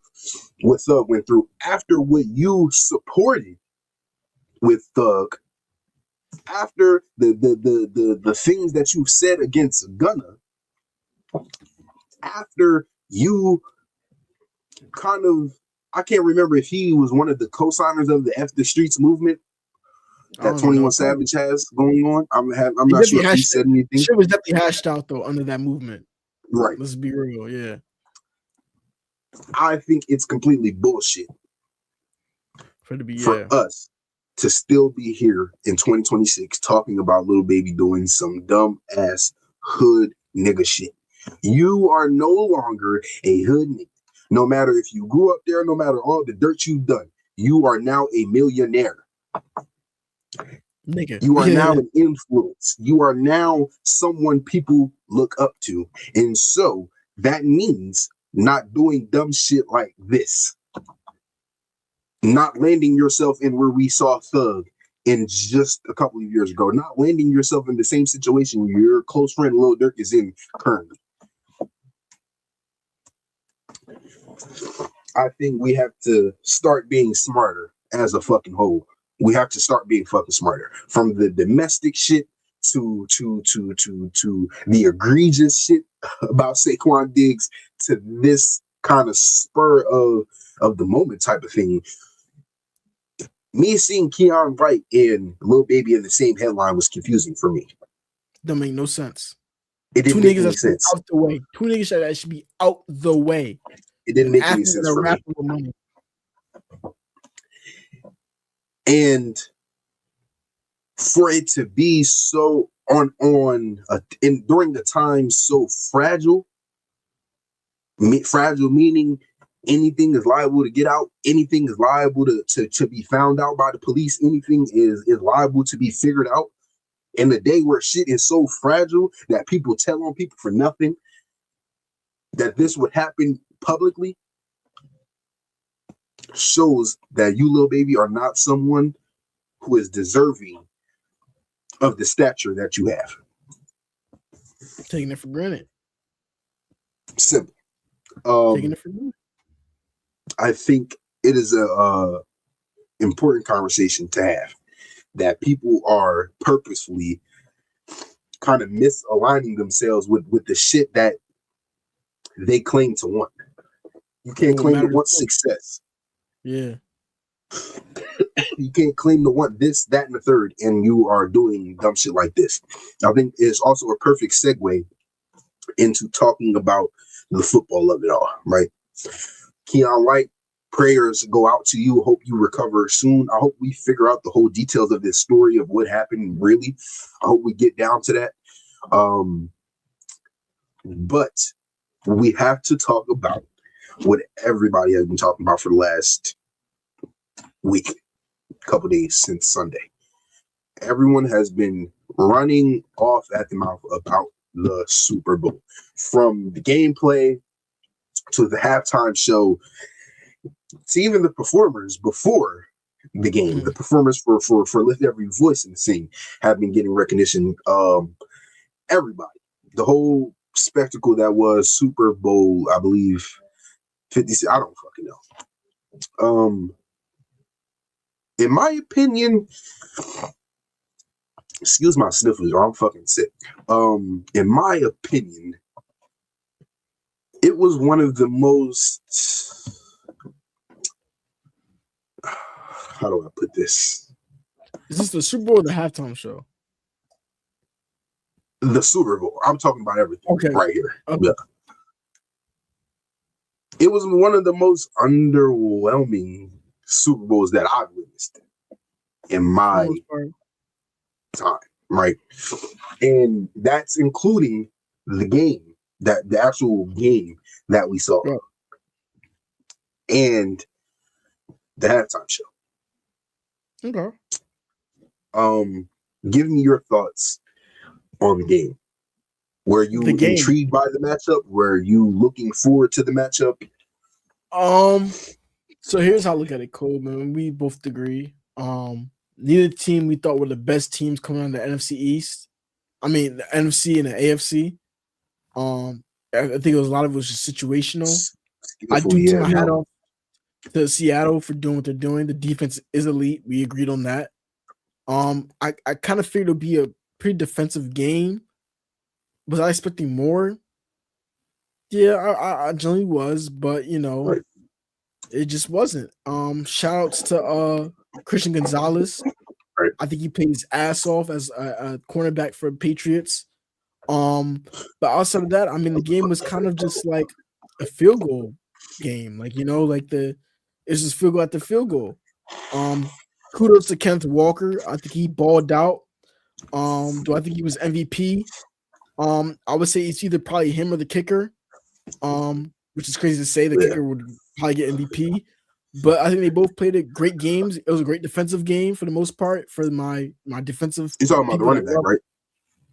what Thug went through, after what you supported with Thug, after the things that you said against Gunna, after you kind of, I can't remember if he was one of the co-signers of the F the Streets movement that 21 Savage has going on. I'm not sure if he said anything. Shit was definitely hashed out though under that movement. Right. Let's be real, yeah. I think it's completely bullshit for us to still be here in 2026 talking about little baby doing some dumb ass hood nigga shit. You are no longer a hood nigga. No matter if you grew up there, no matter all the dirt you've done, you are now a millionaire. Nigga. You are now an influence. You are now someone people look up to. And so that means not doing dumb shit like this. Not landing yourself in where we saw Thug in just a couple of years ago. Not landing yourself in the same situation your close friend Lil Durk is in currently. I think we have to start being smarter as a fucking whole. We have to start being fucking smarter. From the domestic shit to the egregious shit about Saquon Diggs to this kind of spur of the moment type of thing. Me seeing Keon White and Lil Baby in the same headline was confusing for me. Don't make no sense. It didn't make any sense. Out the way. Two niggas that should be out the way. It didn't make any sense for me. Money. And for it to be so during the time so fragile meaning anything is liable to get out, anything is liable to be found out by the police, anything is liable to be figured out. In a day where shit is so fragile that people tell on people for nothing, that this would happen publicly, shows that you, Lil Baby, are not someone who is deserving of the stature that you have. Taking it for granted. Simple. Taking it for granted. I think it is a important conversation to have, that people are purposefully kind of misaligning themselves with the shit that they claim to want. You can't claim to want success. Yeah. You can't claim to want this, that, and the third, and you are doing dumb shit like this. I think it's also a perfect segue into talking about the football of it all, right? Keon White, prayers go out to you. Hope you recover soon. I hope we figure out the whole details of this story of what happened, really. I hope we get down to that. But we have to talk about what everybody has been talking about for the last week, couple days since Sunday. Everyone has been running off at the mouth about the Super Bowl, from the gameplay to the halftime show to even the performers before the game. The performers for Lift Every Voice and Sing have been getting recognition. Everybody, the whole spectacle that was Super Bowl, I believe 50. I don't fucking know. In my opinion, excuse my sniffles, or I'm fucking sick. In my opinion, it was one of the most, how do I put this? Is this the Super Bowl or the halftime show? The Super Bowl. I'm talking about everything right here. Okay. Yeah. It was one of the most underwhelming Super Bowls that I've witnessed in my time, right? And that's including the game, that the actual game that we saw, and the halftime show. Okay. Give me your thoughts on the game. Were you intrigued by the matchup? Were you looking forward to the matchup? So here's how I look at it, Cole, man. We both agree. Neither team we thought were the best teams coming out of the NFC East. I mean, the NFC and the AFC. I think a lot of it was just situational. I do tip my hat off to Seattle for doing what they're doing. The defense is elite. We agreed on that. I kind of figured it would be a pretty defensive game. Was I expecting more? Yeah, I generally was, but it just wasn't. Shout outs to Christian Gonzalez. Right. I think he played his ass off as a cornerback for Patriots. But outside of that, I mean, the game was kind of just like a field goal game. It's just field goal after field goal. Kudos to Kenneth Walker. I think he balled out. Do I think he was MVP? I would say it's either probably him or the kicker. Which is crazy to say. The kicker would probably get MVP. But I think they both played great games. It was a great defensive game for the most part for my defensive. You're talking about the running back, right?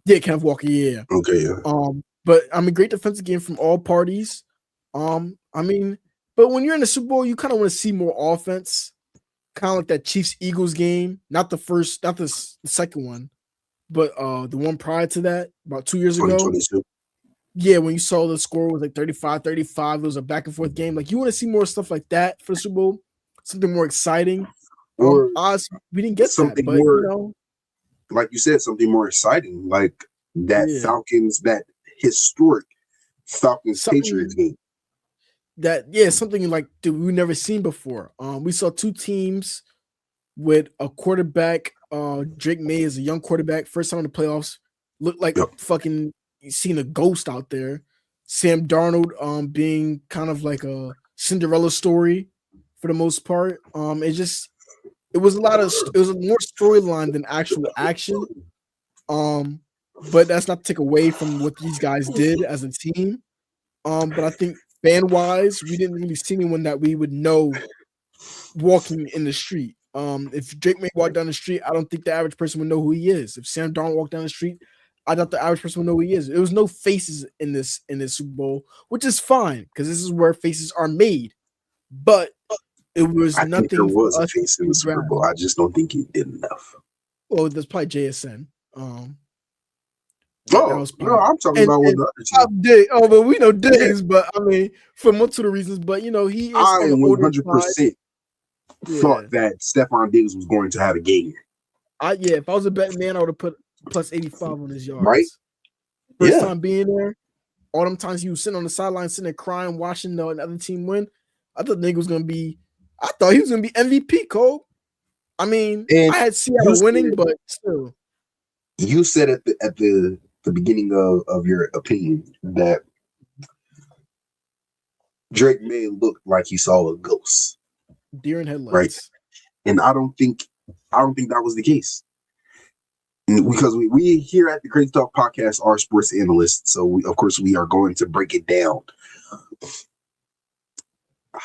Yeah, Kenneth Walker, yeah. Okay, yeah. But I mean, great defensive game from all parties. I mean, but when you're in the Super Bowl, you kind of want to see more offense. Kind of like that Chiefs-Eagles game. Not the second one, but the one prior to that, about 2 years ago. 2022. Yeah, when you saw the score was like 35-35, it was a back and forth game. Like, you want to see more stuff like that for the Super Bowl, something more exciting. Or we didn't get something that, but more, like you said, something more exciting, like that Falcons, that historic Falcons Patriots game. Something like we've never seen before. We saw two teams with a quarterback. Drake May is a young quarterback, first time in the playoffs. Looked like fucking seeing a ghost out there. Sam Darnold being kind of like a Cinderella story for the most part. It was more storyline than actual action. But that's not to take away from what these guys did as a team. But I think fan-wise, we didn't really see anyone that we would know walking in the street. If Drake May walk down the street, I don't think the average person would know who he is. If Sam Darnold walked down the street, I doubt the average person would know who he is. There was no faces in this Super Bowl, which is fine because this is where faces are made. But it was nothing. There was a face in the Super Bowl. I just don't think he did enough. Well, there's probably JSN. That was no, I'm talking about one of the other teams. but we know Diggs, but I mean, for multiple reasons. But you know, he is I on the older 100% side. thought that Stephon Diggs was going to have a game. If I was a betting man, I would have put plus 85 on his yards. Right? First Yeah. time being there, all them times he was sitting on the sideline, sitting there crying, watching the other team win. I thought he was gonna be MVP, Cole. I mean, And I had Seattle winning, but still. You said at the beginning of your opinion that Drake May looked like he saw a ghost. Deer in headlights. Right. And I don't think that was the case. Because we here at the Crazy Talk Podcast are sports analysts, so of course we are going to break it down.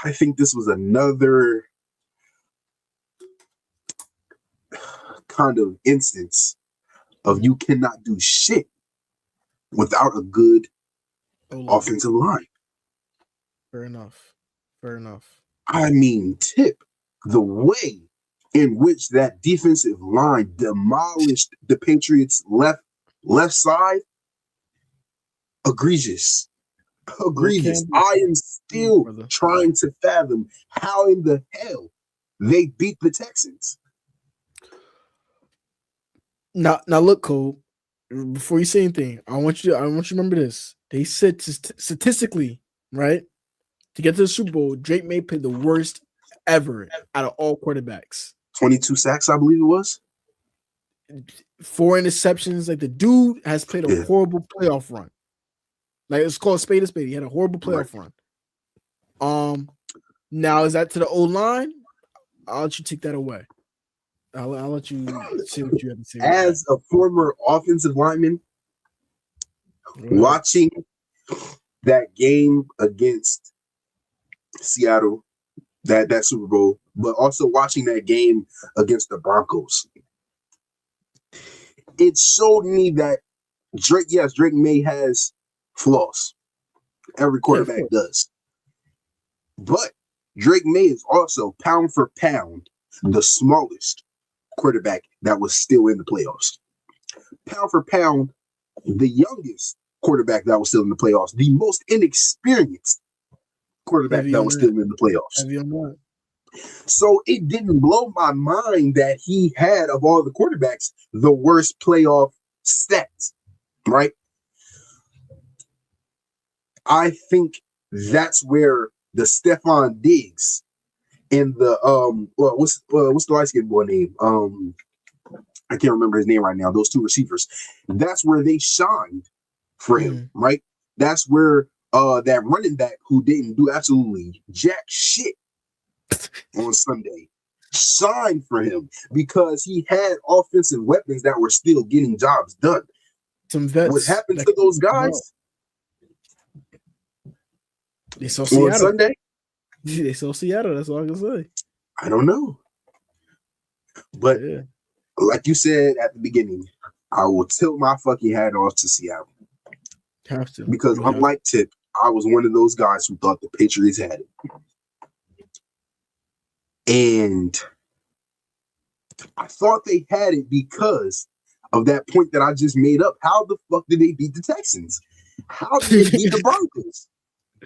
I think this was another kind of instance of you cannot do shit without a good offensive line. Fair enough. I mean, Tip, the way in which that defensive line demolished the Patriots' left side, egregious. I am still trying to fathom how in the hell they beat the Texans. Now look, Cole. Before you say anything, I want you to remember this. They said statistically, right, to get to the Super Bowl, Drake May played the worst ever out of all quarterbacks. 22 sacks, I believe it was. 4 interceptions. Like the dude has played a horrible playoff run. Like it's called a spade a spade. He had a horrible playoff run. Now is that to the O-line? I'll let you take that away. I'll let you say what you have to say. As a former offensive lineman, watching that game against Seattle, that Super Bowl, but also watching that game against the Broncos, it showed me that Drake May has flaws. Every quarterback does. But Drake May is also pound for pound the smallest quarterback that was still in the playoffs. Pound for pound, the youngest quarterback that was still in the playoffs. The most inexperienced quarterback that was still in the playoffs. So it didn't blow my mind that he had, of all the quarterbacks, the worst playoff stats, right? I think that's where the Stephon Diggs and the what's the light skinned boy name? I can't remember his name right now. Those two receivers. That's where they shined for him, right? That's where that running back who didn't do absolutely jack shit on Sunday shined for him because he had offensive weapons that were still getting jobs done. Some vets. What happened to those guys? They saw Seattle on Sunday. They saw Seattle. That's all I can say. I don't know, but like you said at the beginning, I will tilt my fucking hat off to Seattle. Have to, because unlike Tip, I was one of those guys who thought the Patriots had it, and I thought they had it because of that point that I just made up. How the fuck did they beat the Texans? How did they beat the Broncos?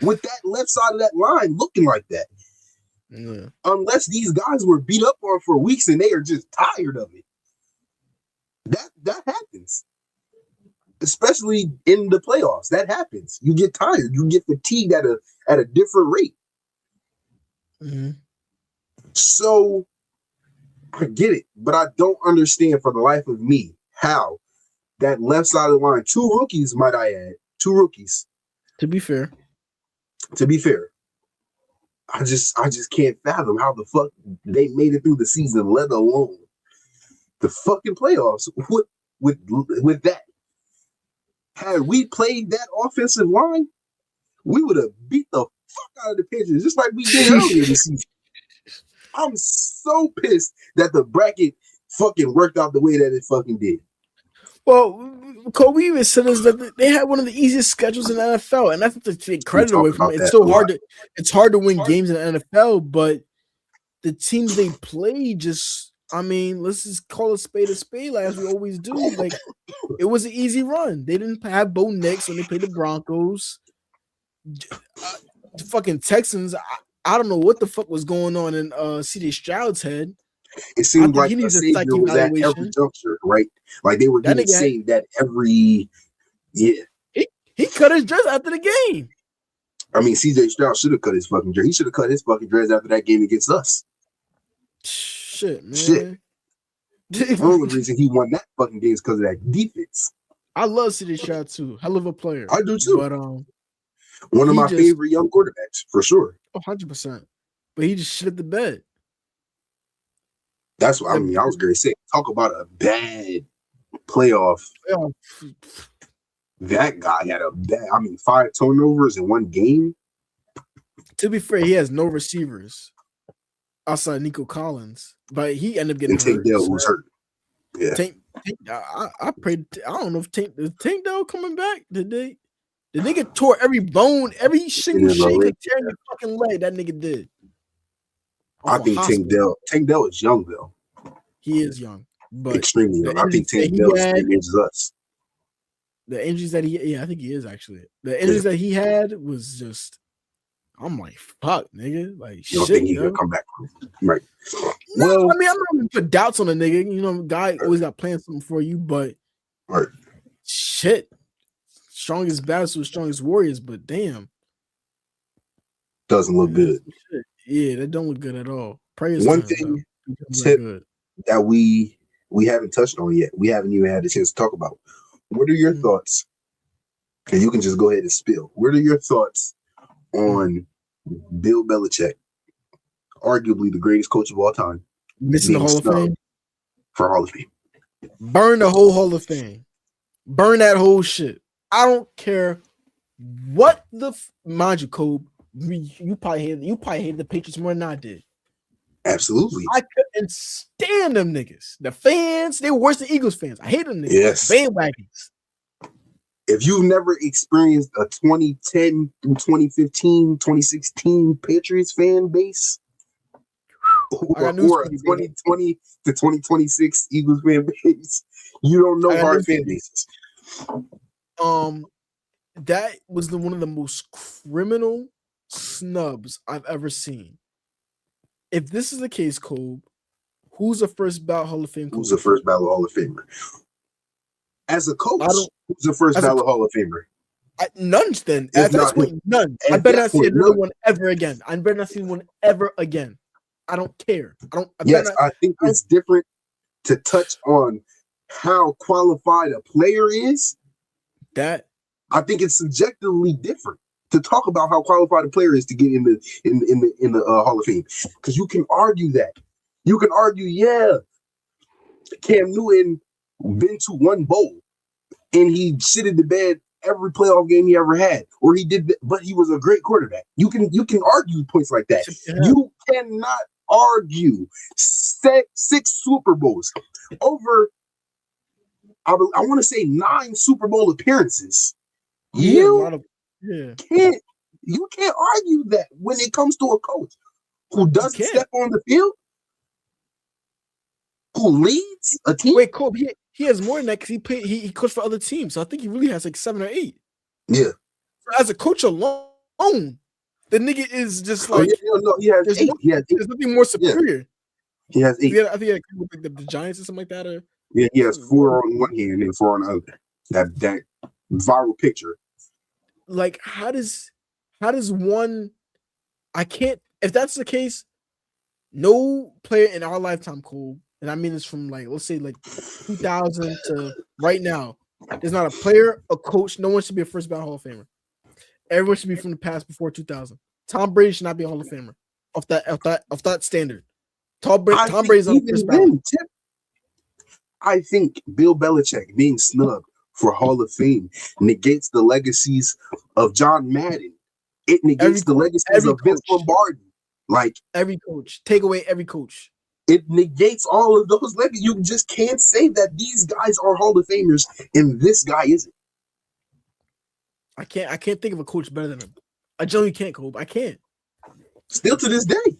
With that left side of that line looking like that. Yeah. Unless these guys were beat up on for weeks and they are just tired of it. That happens. Especially in the playoffs. That happens. You get tired. You get fatigued at a different rate. Mm-hmm. So I get it, but I don't understand for the life of me how that left side of the line, 2 rookies, might I add, 2 rookies. To be fair, I just can't fathom how the fuck they made it through the season, let alone the fucking playoffs with that. Had we played that offensive line, we would have beat the fuck out of the Patriots just like we did earlier this season. I'm so pissed that the bracket fucking worked out the way that it fucking did. Well, Kobe even said is that they had one of the easiest schedules in the NFL, and that's not to take credit away from it. It's so hard to win games in the NFL, but the teams they play just I mean, let's just call a spade as we always do. Like, it was an easy run. They didn't have Bo Nix when they played the Broncos. The fucking Texans, I don't know what the fuck was going on in CJ Stroud's head. It seemed I like think he a needs a savior psych was at every evaluation. juncture, right? Like they were That getting nigga had- saved at every. Yeah, He cut his dress after the game. I mean, CJ Stroud should have cut his fucking dress. He should have cut his fucking dress after that game against us. Shit, man. Shit. The only reason he won that fucking game is because of that defense. I love CJ Stroud too. Hell of a player. I do too. But One of he my just- favorite young quarterbacks for sure. 100%. But he just shit the bed. That's what I mean. I was going to say. Talk about a bad playoff. Yeah. That guy had a bad. 5 turnovers in one game. To be fair, he has no receivers outside Nico Collins, but he ended up getting And Tank hurt. Dell so was hurt. Yeah. Tank, I prayed. I don't know if Tank Dell coming back today. The nigga tore every bone, every single Yeah, shake leg, of tearing your fucking leg. That nigga did. I Off a think hospital. Tank Dell is young though. He is young, but Extremely the young. I think injuries Tank that Dell he had- is us. the injuries that I think he is actually. The injuries that he had was just. I'm like, fuck, nigga. Like, You don't shit, think he yo. could come back from it. Right. No, Well, I mean, I'm not gonna put doubts on a nigga. You know, guy always got plans something for you, but right. shit. Strongest battles with strongest warriors, but damn. Doesn't look good. Shit. Yeah, that don't look good at all. Prayers One to him, thing, though. He doesn't tip- look good. That we haven't touched on yet. We haven't even had a chance to talk about. What are your Mhm. thoughts? And you can just go ahead and spill. What are your thoughts on Bill Belichick, arguably the greatest coach of all time, Missing the being Hall of snubbed Fame. for Hall of Fame? Burn the whole Hall of Fame. Burn that whole shit. I don't care what mind you, Kobe. You probably hated the Patriots more than I did. Absolutely. I couldn't stand them niggas. The fans, they were worse than Eagles fans. I hate them niggas. Yes. Bandwagons. If you've never experienced a 2010 through 2015, 2016 Patriots fan base, I got news or a for you, 2020 to 2026 Eagles fan base, you don't know I got hard news fan for you. bases. That was one of the most criminal snubs I've ever seen. If this is the case, Cole, who's the first ballot Hall of Fame coach? Who's the first ballot Hall of Famer? As a coach, I don't- who's the first as a ballot Hall of Famer? None then. If At this not point, none. I At better that not see point, another none. one ever again. I better not see one ever again. I don't care. I better Yes, not- I think it's different to touch on how qualified a player is. that I think it's subjectively different to talk about how qualified a player is to get in the Hall of Fame, because you can argue that. You can argue, yeah, Cam Newton been to one bowl and he shitted the bed every playoff game he ever had, or he did, but he was a great quarterback. You can argue points like that. You cannot argue six Super Bowls over. I want to say 9 Super Bowl appearances. he had a You lot of yeah. can't argue that when it comes to a coach who doesn't can't. step on the field, who leads a team. Wait, Kobe, he has more than that because he coached for other teams. So I think he really has like 7 or 8. Yeah. As a coach alone, the nigga is just Oh, like yeah, no, he has there's 8. no- He has 8. there's nothing more superior. He has 8. I think he had like the Giants or something like that. Or Yeah, he has 4 on one hand and 4 on the other. That viral picture. like how does one? I can't. If that's the case, no player in our lifetime, Cole, and I mean this from like let's say like 2000 to right now, there's not a player, a coach. No one should be a first ballot Hall of Famer. Everyone should be from the past before 2000. Tom Brady should not be a Hall of Famer off that standard. Tom Brady's on the first ballot. I think Bill Belichick being snubbed for Hall of Fame negates the legacies of John Madden. It negates the legacies of Vince Lombardi. Like, Every coach, take away every coach. it negates all of those legacies. You just can't say that these guys are Hall of Famers and this guy isn't. I can't think of a coach better than him. I genuinely can't, Kobe. I can't. Still to this day.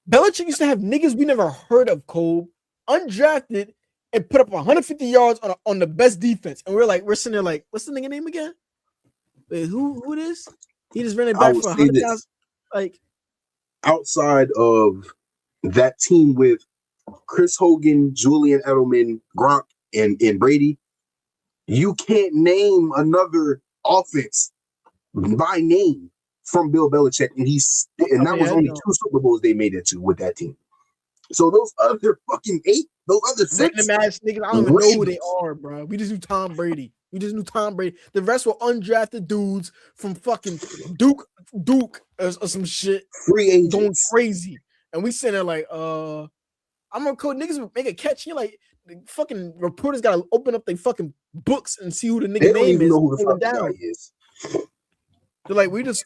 Belichick used to have niggas we never heard of, Cole, undrafted and put up 150 yards on the best defense. And we're sitting there like, what's the nigga name again? Wait, who it is? He just ran it back for 100,000. Like, outside of that team with Chris Hogan, Julian Edelman, Gronk, and Brady, you can't name another offense by name from Bill Belichick, and that was only 2 Super Bowls they made it to with that team. So those other fucking 8, those other 6 random ass niggas, I don't even know who they are, bro. We just knew Tom Brady. The rest were undrafted dudes from fucking Duke or some shit. Free agents going crazy. And we sitting there like, I'm gonna call niggas would make a catch. You're like, the fucking reporters gotta open up their fucking books and see who the nigga name is. Know who the fuck guy is. They're like, we just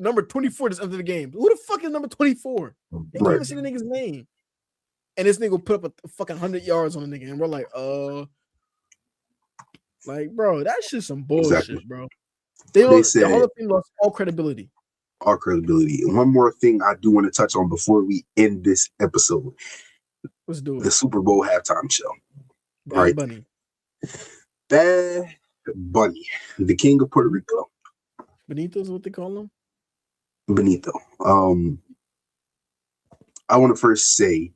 number 24 just entered the game. Who the fuck is number 24? They can't even see the nigga's name. And this nigga will put up a fucking 100 yards on the nigga, and we're like, bro, that shit's some bullshit, bro. They said the Hall of Fame lost all credibility. All credibility. And one more thing I do want to touch on before we end this episode. Let's do it. The Super Bowl halftime show. Bad Bunny. Bad Bunny, the king of Puerto Rico. Benito is what they call him? Benito. I want to first say,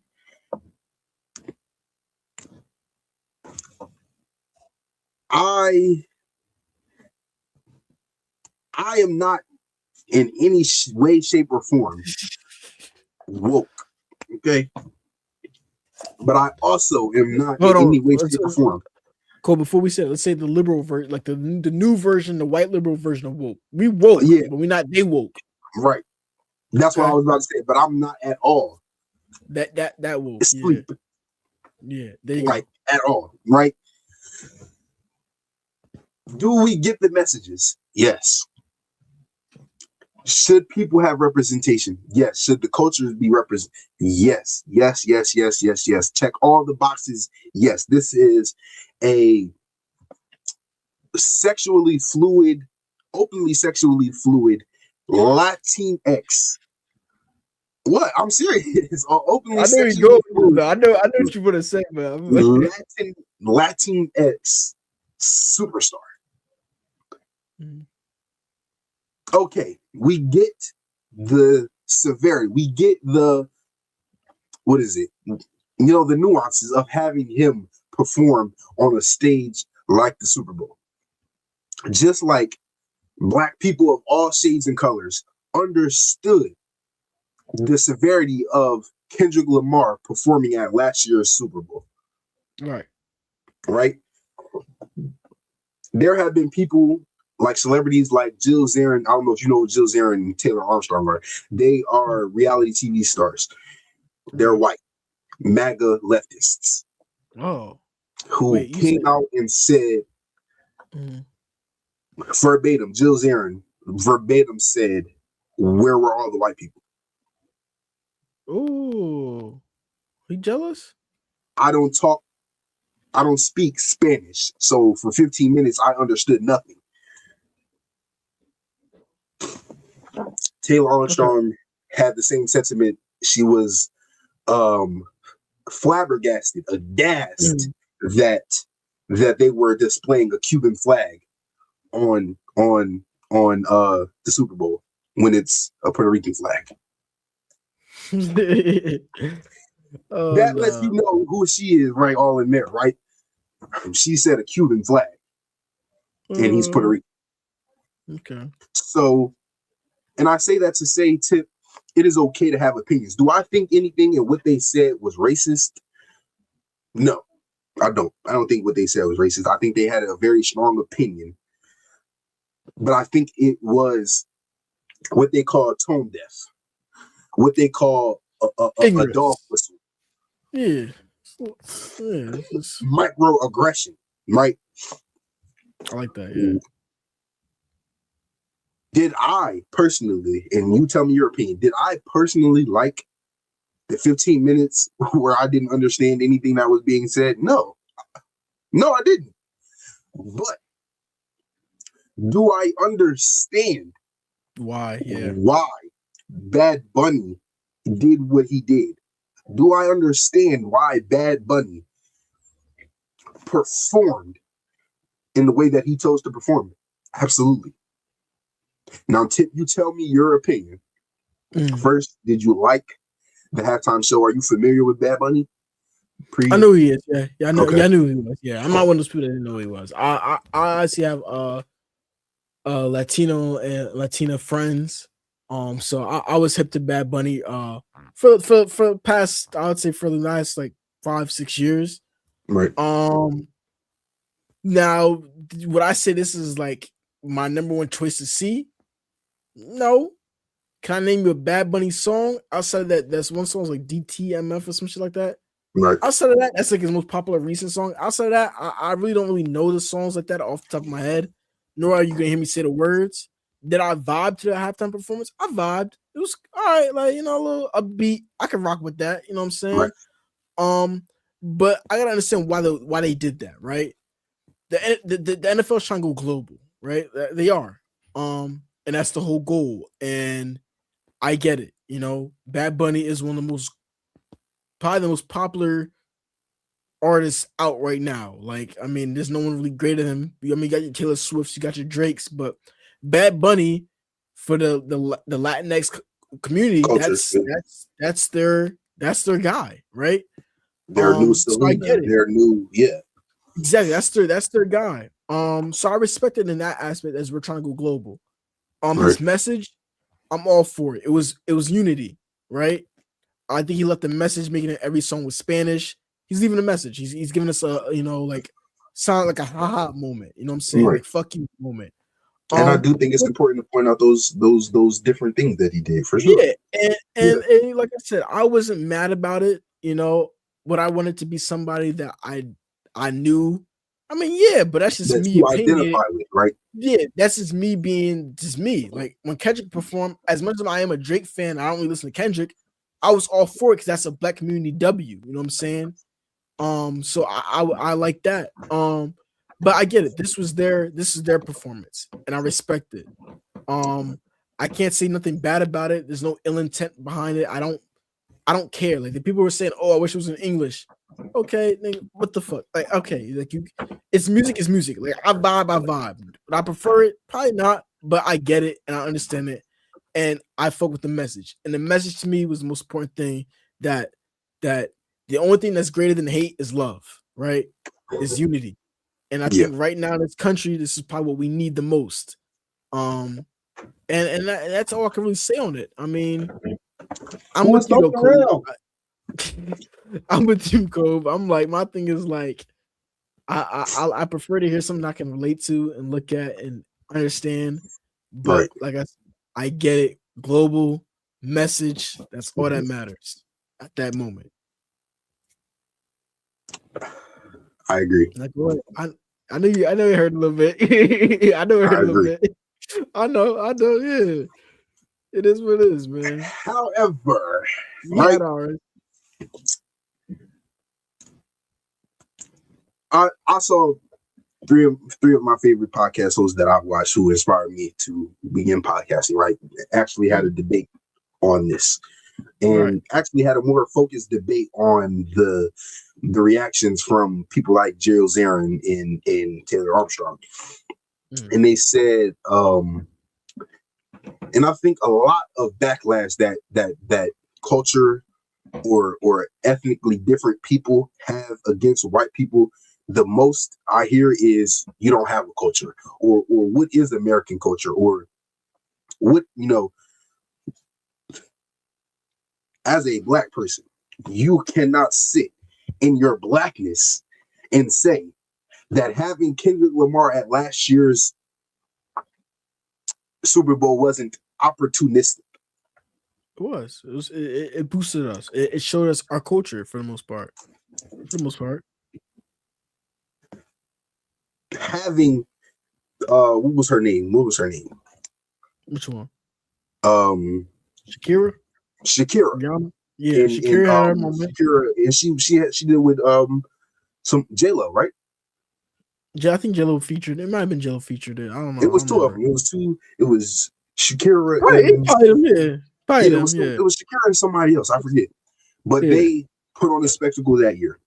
I am not in any way, shape, or form woke, okay? But I also am not in any way, shape, or form. Cole, before we say it, let's say the liberal version, like the new version, the white liberal version of woke. We woke, but we're not they woke. Right. That's what I was about to say, but I'm not at all. That woke. Sleep. Yeah. There you go. At all, right? Do we get the messages? Yes. Should people have representation? Yes. Should the cultures be represented? Yes. Yes. Check all the boxes. Yes. This is a sexually fluid, openly sexually fluid Latinx. What? I'm serious. Openly I know you go. I know what you want to say, man. Latinx superstar. Mm-hmm. Okay, we get the severity. We get the, what is it? The nuances of having him perform on a stage like the Super Bowl. Just like Black people of all shades and colors understood the severity of Kendrick Lamar performing at last year's Super Bowl. Right? There have been people like celebrities like Jill Zarin. I don't know if you know Jill Zarin and Taylor Armstrong are. They are reality TV stars. They're white, MAGA leftists. Oh. Who came out and said, verbatim, Jill Zarin verbatim said, where were all the white people? Ooh. You jealous? I don't speak Spanish. So for 15 minutes, I understood nothing. Taylor Armstrong had the same sentiment. She was flabbergasted, aghast that they were displaying a Cuban flag on the Super Bowl when it's a Puerto Rican flag. That lets you know who she is, right? All in there, right? She said a Cuban flag, and he's Puerto Rican. Okay. So, and I say that to say, Tip, it is okay to have opinions. Do I think anything in what they said was racist? No, I don't. I don't think what they said was racist. I think they had a very strong opinion, but I think it was what they call tone deaf, what they call a dog whistle. Yeah. Microaggression, right? I like that, yeah. Did I personally, and you tell me your opinion, did I personally like the 15 minutes where I didn't understand anything that was being said? No. No, I didn't. But do I understand why Bad Bunny did what he did? Do I understand why Bad Bunny performed in the way that he chose to perform it? Absolutely. Now, Tip, you tell me your opinion. First, did you like the halftime show? Are you familiar with Bad Bunny? I know who he is. Yeah, I know. Okay. Yeah, I knew who he was. Yeah, I'm not one of those people that didn't know who he was. I actually have Latino and Latina friends. So I was hip to Bad Bunny. For past, I would say for the last like 5-6 years. Right. Now, would I say this is like my number one choice to see? No. Can I name you a Bad Bunny song outside of that? That's one song like DTMF or some shit like that. Right. Outside of that, that's like his most popular recent song. Outside of that, I really don't really know the songs like that off the top of my head. Nor are you gonna hear me say the words. Did I vibe to the halftime performance? I vibed. It was all right, like, you know, a little upbeat. I can rock with that. You know what I'm saying? Right. But I gotta understand why they did that, right? The NFL is trying to go global, right? They are. And that's the whole goal. And I get it. You know, Bad Bunny is one of the probably the most popular artists out right now. Like, I mean, there's no one really greater than him. I mean, you got your Taylor Swifts, you got your Drakes, but Bad Bunny for the Latinx community, Culture, that's their guy, right? Their new So I get it. Their new, yeah. Exactly. That's their guy. So I respect it in that aspect as we're trying to go global. His message, I'm all for it. It was unity, right? I think he left the message, making it every song with Spanish. He's leaving a message. He's giving us a, you know, like sound like a haha moment. You know what I'm saying? Right. Like fuck you moment. And I do think it's important to point out those different things that he did for sure. Yeah, and like I said, I wasn't mad about it. You know, what I wanted to be somebody that I knew. I mean, yeah, but that's just me. You identify with, right? Yeah, that's just me being just me. Like when Kendrick performed, as much as I am a Drake fan, I don't really listen to Kendrick. I was all for it because that's a Black community W. You know what I'm saying? So I like that. But I get it. This is their performance, and I respect it. I can't say nothing bad about it. There's no ill intent behind it. I don't care. Like the people were saying, "Oh, I wish it was in English." Okay, nigga, what the fuck? Like, okay, like it's music is music. Like I vibe. But I prefer it? Probably not, but I get it and I understand it. And I fuck with the message. And the message to me was the most important thing, that the only thing that's greater than hate is love, right? Is unity. And I think right now in this country, this is probably what we need the most. And that's all I can really say on it. I mean, I'm with you, Cove. I'm with you, Cove. I'm like, my thing is like, I prefer to hear something I can relate to and look at and understand. But like I get it. Global message. That's all that matters at that moment. I agree. Like, what? I know you heard a little bit. I know you heard a little bit. I know. Yeah, it is what it is, man. However, I saw three of my favorite podcast hosts that I've watched who inspired me to begin podcasting. Right, actually had a debate on this, and actually had a more focused debate on the reactions from people like Gerald Zarin and Taylor Armstrong. And they said, and I think a lot of backlash that culture or ethnically different people have against white people, the most I hear is you don't have a culture, or what is American culture, or what, you know, as a Black person, you cannot sit in your Blackness and say that having Kendrick Lamar at last year's Super Bowl wasn't opportunistic. It boosted us. It showed us our culture for the most part. Having what was her name? Which one? Shakira. Yeah, Shakira had her moment. Shakira, and she did with some J-Lo, right? I think J-Lo featured. It might have been J-Lo featured it. I don't know. It was two of them. It was Shakira. Right, and it was Shakira and somebody else. I forget. but Yeah. they put on a spectacle that year.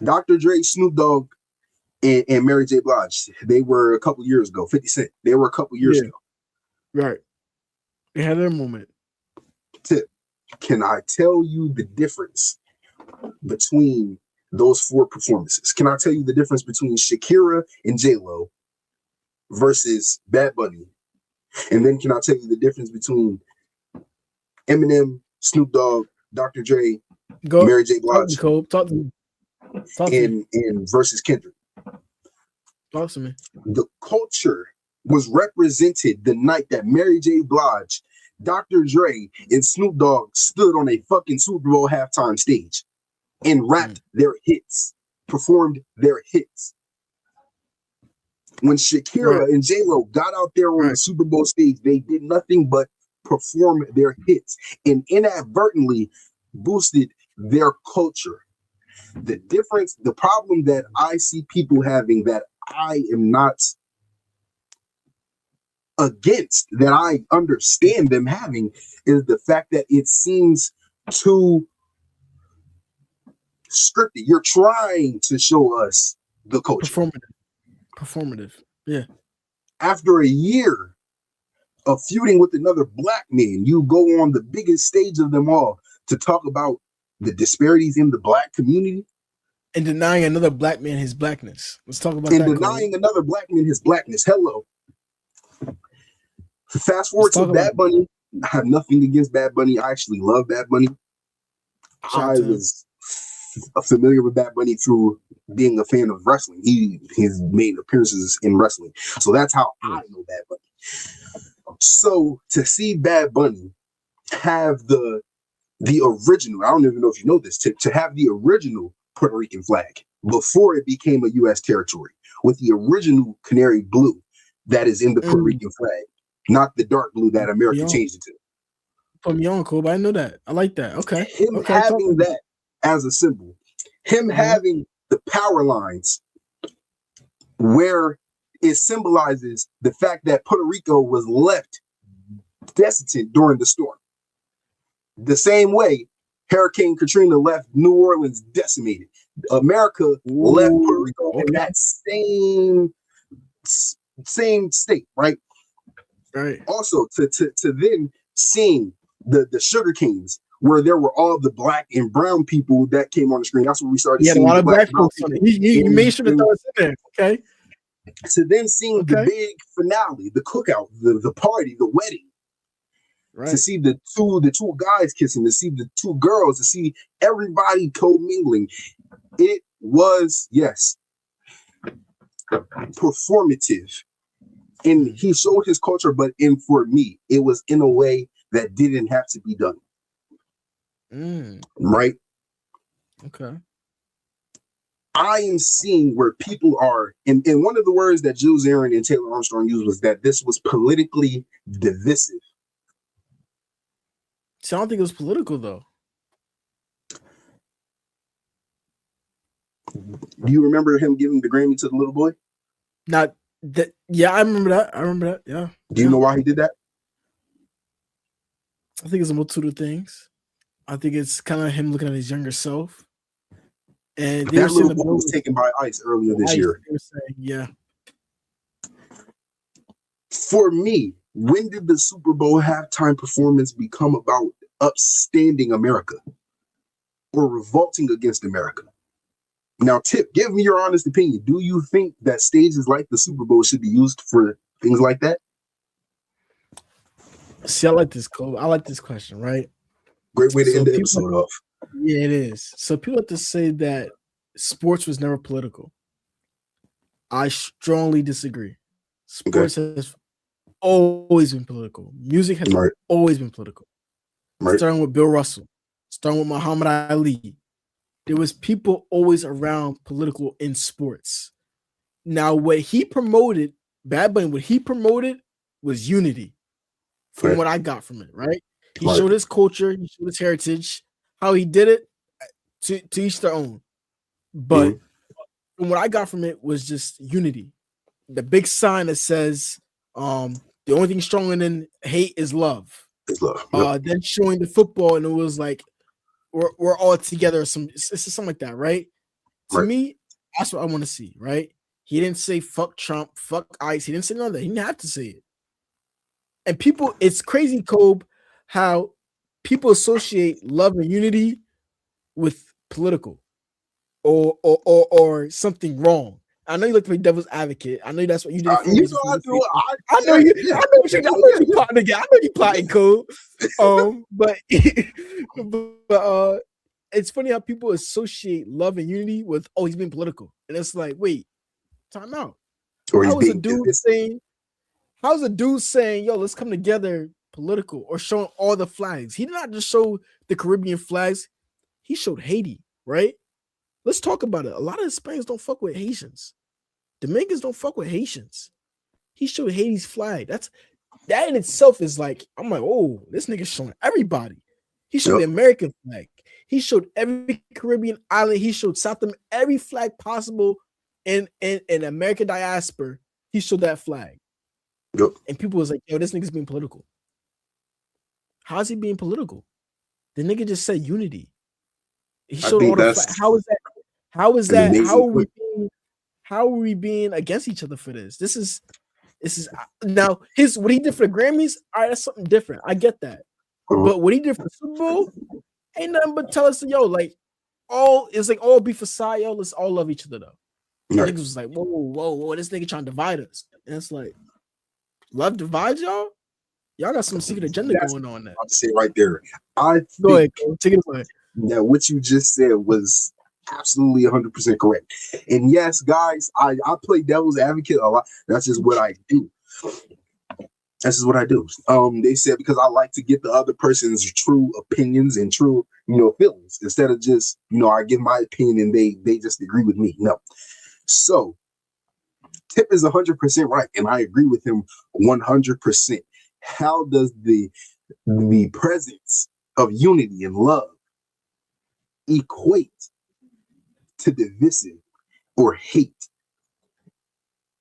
Dr. Dre, Snoop Dogg, and Mary J. Blige, they were a couple years ago. 50 Cent, they were a couple years ago. Right. They had their moment. Tip, can I tell you the difference between those four performances? Can I tell you the difference between Shakira and J-Lo versus Bad Bunny? And then can I tell you the difference between Eminem, Snoop Dogg, Dr. Dre, Mary J. Blige, Talk to me. Talk to me. and versus Kendrick? Talk to me. The culture was represented the night that Mary J. Blige, Dr. Dre, and Snoop Dogg stood on a fucking Super Bowl halftime stage and rapped their hits, performed their hits. When Shakira and J-Lo got out there on the Super Bowl stage, they did nothing but perform their hits and inadvertently boosted their culture. The difference, the problem that I see people having that I am not against, that I understand them having, is the fact that it seems too scripted. You're trying to show us the culture. Performative. Yeah. After a year of feuding with another black man, you go on the biggest stage of them all to talk about the disparities in the black community. And denying another black man his blackness. Let's talk about and that. Denying another black man his blackness. Hello. Fast forward to Bad Bunny. I have nothing against Bad Bunny. I actually love Bad Bunny. I was familiar with Bad Bunny through being a fan of wrestling. He has made appearances in wrestling. So that's how I know Bad Bunny. So to see Bad Bunny have the original, I don't even know if you know this, to have the original Puerto Rican flag before it became a U.S. territory, with the original canary blue that is in the Puerto Rican flag, not the dark blue that America changed it to. Put me on, Kobe. I know that. I like that. Okay. Him having that as a symbol, him having the power lines where it symbolizes the fact that Puerto Rico was left destitute during the storm. The same way Hurricane Katrina left New Orleans decimated. America left Puerto Rico in that same state, right? Right. Also, to then seeing the sugar canes where there were all the black and brown people that came on the screen. That's when we started seeing a lot of black people. folks on it. You made sure to throw us in there, okay? So then seeing the big finale, the cookout, the party, the wedding. Right. To see the two guys kissing, to see the two girls, to see everybody co-mingling. It was, yes, performative. And he showed his culture, but for me, it was in a way that didn't have to be done. Right? Okay. I am seeing where people are, and one of the words that Jules Aaron and Taylor Armstrong used was that this was politically divisive. So I don't think it was political, though. Do you remember him giving the Grammy to the little boy? Not that. Yeah, I remember that. Yeah. Do you know why he did that? I think it's a multitude of things. I think it's kind of him looking at his younger self. And that little boy was taken by ICE earlier this year. Yeah. For me, when did the Super Bowl halftime performance become about upstanding America or revolting against America? Now, Tip, give me your honest opinion. Do you think that stages like the Super Bowl should be used for things like that? See, I like this, Cole. I like this question, right? Great way to end the episode off. Yeah, it is. So people have to say that sports was never political. I strongly disagree. Sports has always been political. Music has always been political. Starting with Bill Russell, starting with Muhammad Ali. There was people always around political in sports. Now, what he promoted, Bad Bunny, what he promoted was unity from what I got from it, right? He showed his culture, he showed his heritage, how he did it to each their own. But from what I got from it was just unity. The big sign that says the only thing stronger than hate is love. It's love. Yep. Then showing the football, and it was like we're all together. It's something like that, right? To Right. me, that's what I want to see, right? He didn't say fuck Trump, fuck ICE. He didn't say none of that. He didn't have to say it. And people, it's crazy, Kobe, how people associate love and unity with political or something wrong. I know you like to play devil's advocate. I know that's what you did. You know I do. I know you. I know you plotting again. I know you plotting, Cole. But it's funny how people associate love and unity with he's being political, and it's like, wait, time out. Or he's How's a being dude divisive. saying? How's a dude saying, "Yo, let's come together"? Political or showing all the flags. He did not just show the Caribbean flags. He showed Haiti, right? Let's talk about it. A lot of Hispanics don't fuck with Haitians. Dominicans don't fuck with Haitians. He showed Haiti's flag. That in itself is like, I'm like, oh, this nigga's showing everybody. He showed the American flag. He showed every Caribbean island. He showed South America, every flag possible in American diaspora. He showed that flag. Yep. And people was like, yo, this nigga's being political. How's he being political? The nigga just said unity. He showed all the flags. How is that? How are we being against each other for this? This is now what he did for the Grammys. All right, that's something different. I get that. But what he did for the Super Bowl ain't nothing but tell us, yo, like all be for side, yo. Let's all love each other though. Right. Niggas was like, whoa, this nigga trying to divide us, and it's like, love divides y'all. Y'all got some secret agenda going on there. I'll say right there. I go ahead, take it away. Now, what you just said was absolutely 100% correct. And yes, guys, I play devil's advocate a lot. That's just what I do. That's just what I do. They said because I like to get the other person's true opinions and true, feelings instead of just, I give my opinion and they just agree with me. No. So Tip is 100% right, and I agree with him 100%. How does the presence of unity and love equate to divisive or hate?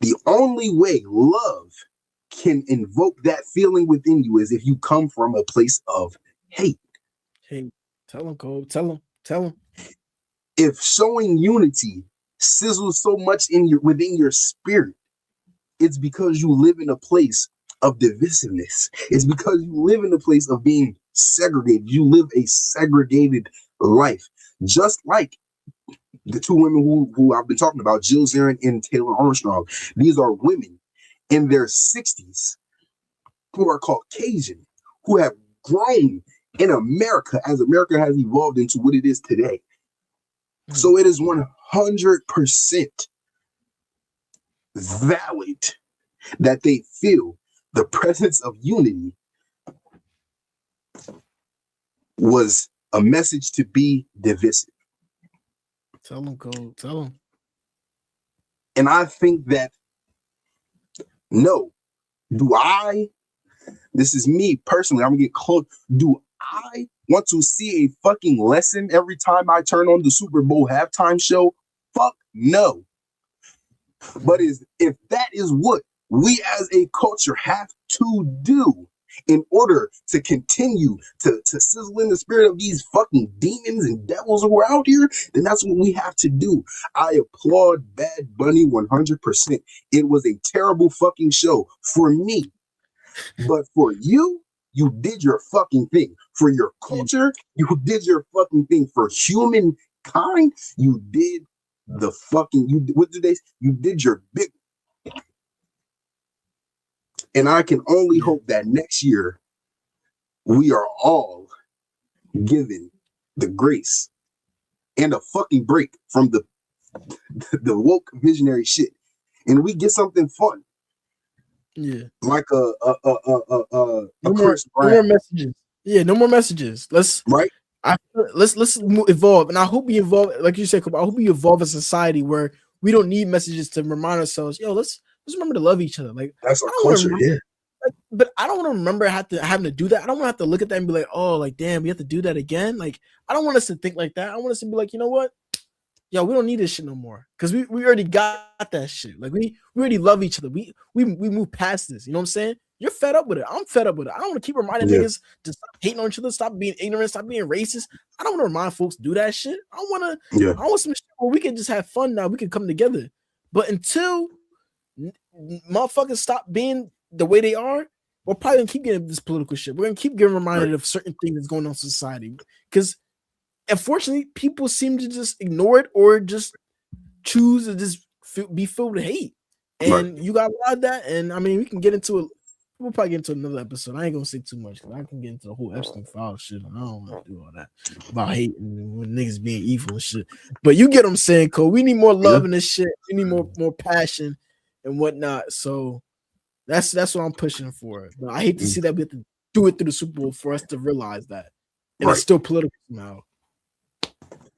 The only way love can invoke that feeling within you is if you come from a place of hate. Hey, tell him, Cole. Tell him. If showing unity sizzles so much within your spirit, it's because you live in a place of divisiveness. It's because you live in a place of being segregated. You live a segregated life, just like the two women who I've been talking about, Jill Zarin and Taylor Armstrong. These are women in their 60s who are Caucasian, who have grown in America as America has evolved into what it is today. So it is 100% valid that they feel the presence of unity was a message to be divisive. Tell them, Cole. Tell them. And I think that, no, this is me personally, I'm gonna get close. Do I want to see a fucking lesson every time I turn on the Super Bowl halftime show? Fuck no. But if that is what we as a culture have to do in order to continue to sizzle in the spirit of these fucking demons and devils who are out here, then that's what we have to do. I applaud Bad Bunny 100%. It was a terrible fucking show for me. But for you, you did your fucking thing. For your culture, you did your fucking thing. For humankind, you did the fucking, you did your big. And I can only hope that next year we are all given the grace and a fucking break from the woke visionary shit, and we get something fun. Yeah, like a no more messages. Yeah, no more messages. Let's evolve, and I hope we evolve. Like you said, I hope we evolve a society where we don't need messages to remind ourselves. Yo, let's remember to love each other. Like that's our culture, yeah. But I don't want to remember having to do that. I don't want to have to look at that and be like, oh, like damn, we have to do that again. Like I don't want us to think like that. I want us to be like, you know what? Yo, we don't need this shit no more because we already got that shit. Like we already love each other. We move past this. You know what I'm saying? You're fed up with it. I'm fed up with it. I don't want to keep reminding Yeah. niggas to stop hating on each other, stop being ignorant, stop being racist. I don't want to remind folks to do that shit. I want some shit where we can just have fun now. We can come together. But until motherfuckers stop being the way they are, we're probably gonna keep getting this political shit. We're gonna keep getting reminded of certain things that's going on in society. Because unfortunately, people seem to just ignore it or just choose to just be filled with hate. And you got a lot of that. And I mean, we can get into it. We'll probably get into another episode. I ain't gonna say too much because I can get into the whole Epstein file shit, and I don't want to do all that about hate and when niggas being evil and shit. But you get what I'm saying, Cole. We need more love in this shit. We need more passion and whatnot. So that's what I'm pushing for. But I hate to see that we have to do it through the Super Bowl for us to realize that, and it's still political now.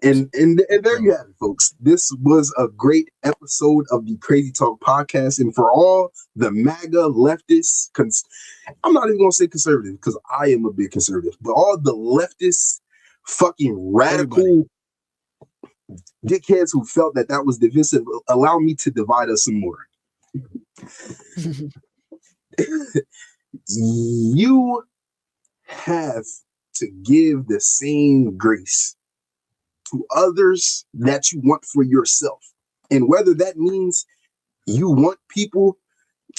And there you have it, folks. This was a great episode of the Crazy Talk podcast. And for all the MAGA leftists, I'm not even going to say conservative because I am a big conservative, but all the leftists, fucking radical dickheads who felt that was divisive, allow me to divide us some more. You have to give the same grace to others that you want for yourself. And whether that means you want people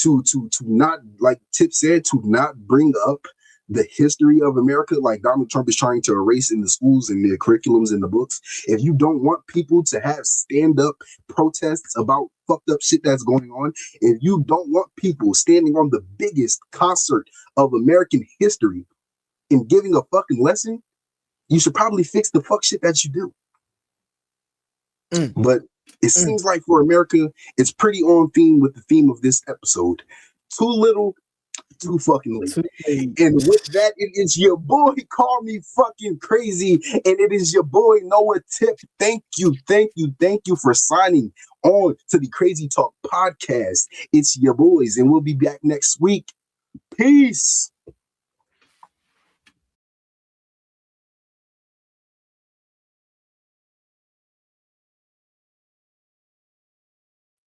to not, like Tip said, to not bring up the history of America like Donald Trump is trying to erase in the schools and the curriculums and the books. If you don't want people to have stand-up protests about fucked up shit that's going on, if you don't want people standing on the biggest concert of American history and giving a fucking lesson, you should probably fix the fuck shit that you do. But it seems like for America, it's pretty on theme with the theme of this episode. Too little, too fucking late. And with that, it is your boy, Call Me Fucking Crazy, and it is your boy, Noah Tip. Thank you for signing on to the Crazy Talk podcast. It's your boys, and we'll be back next week. Peace.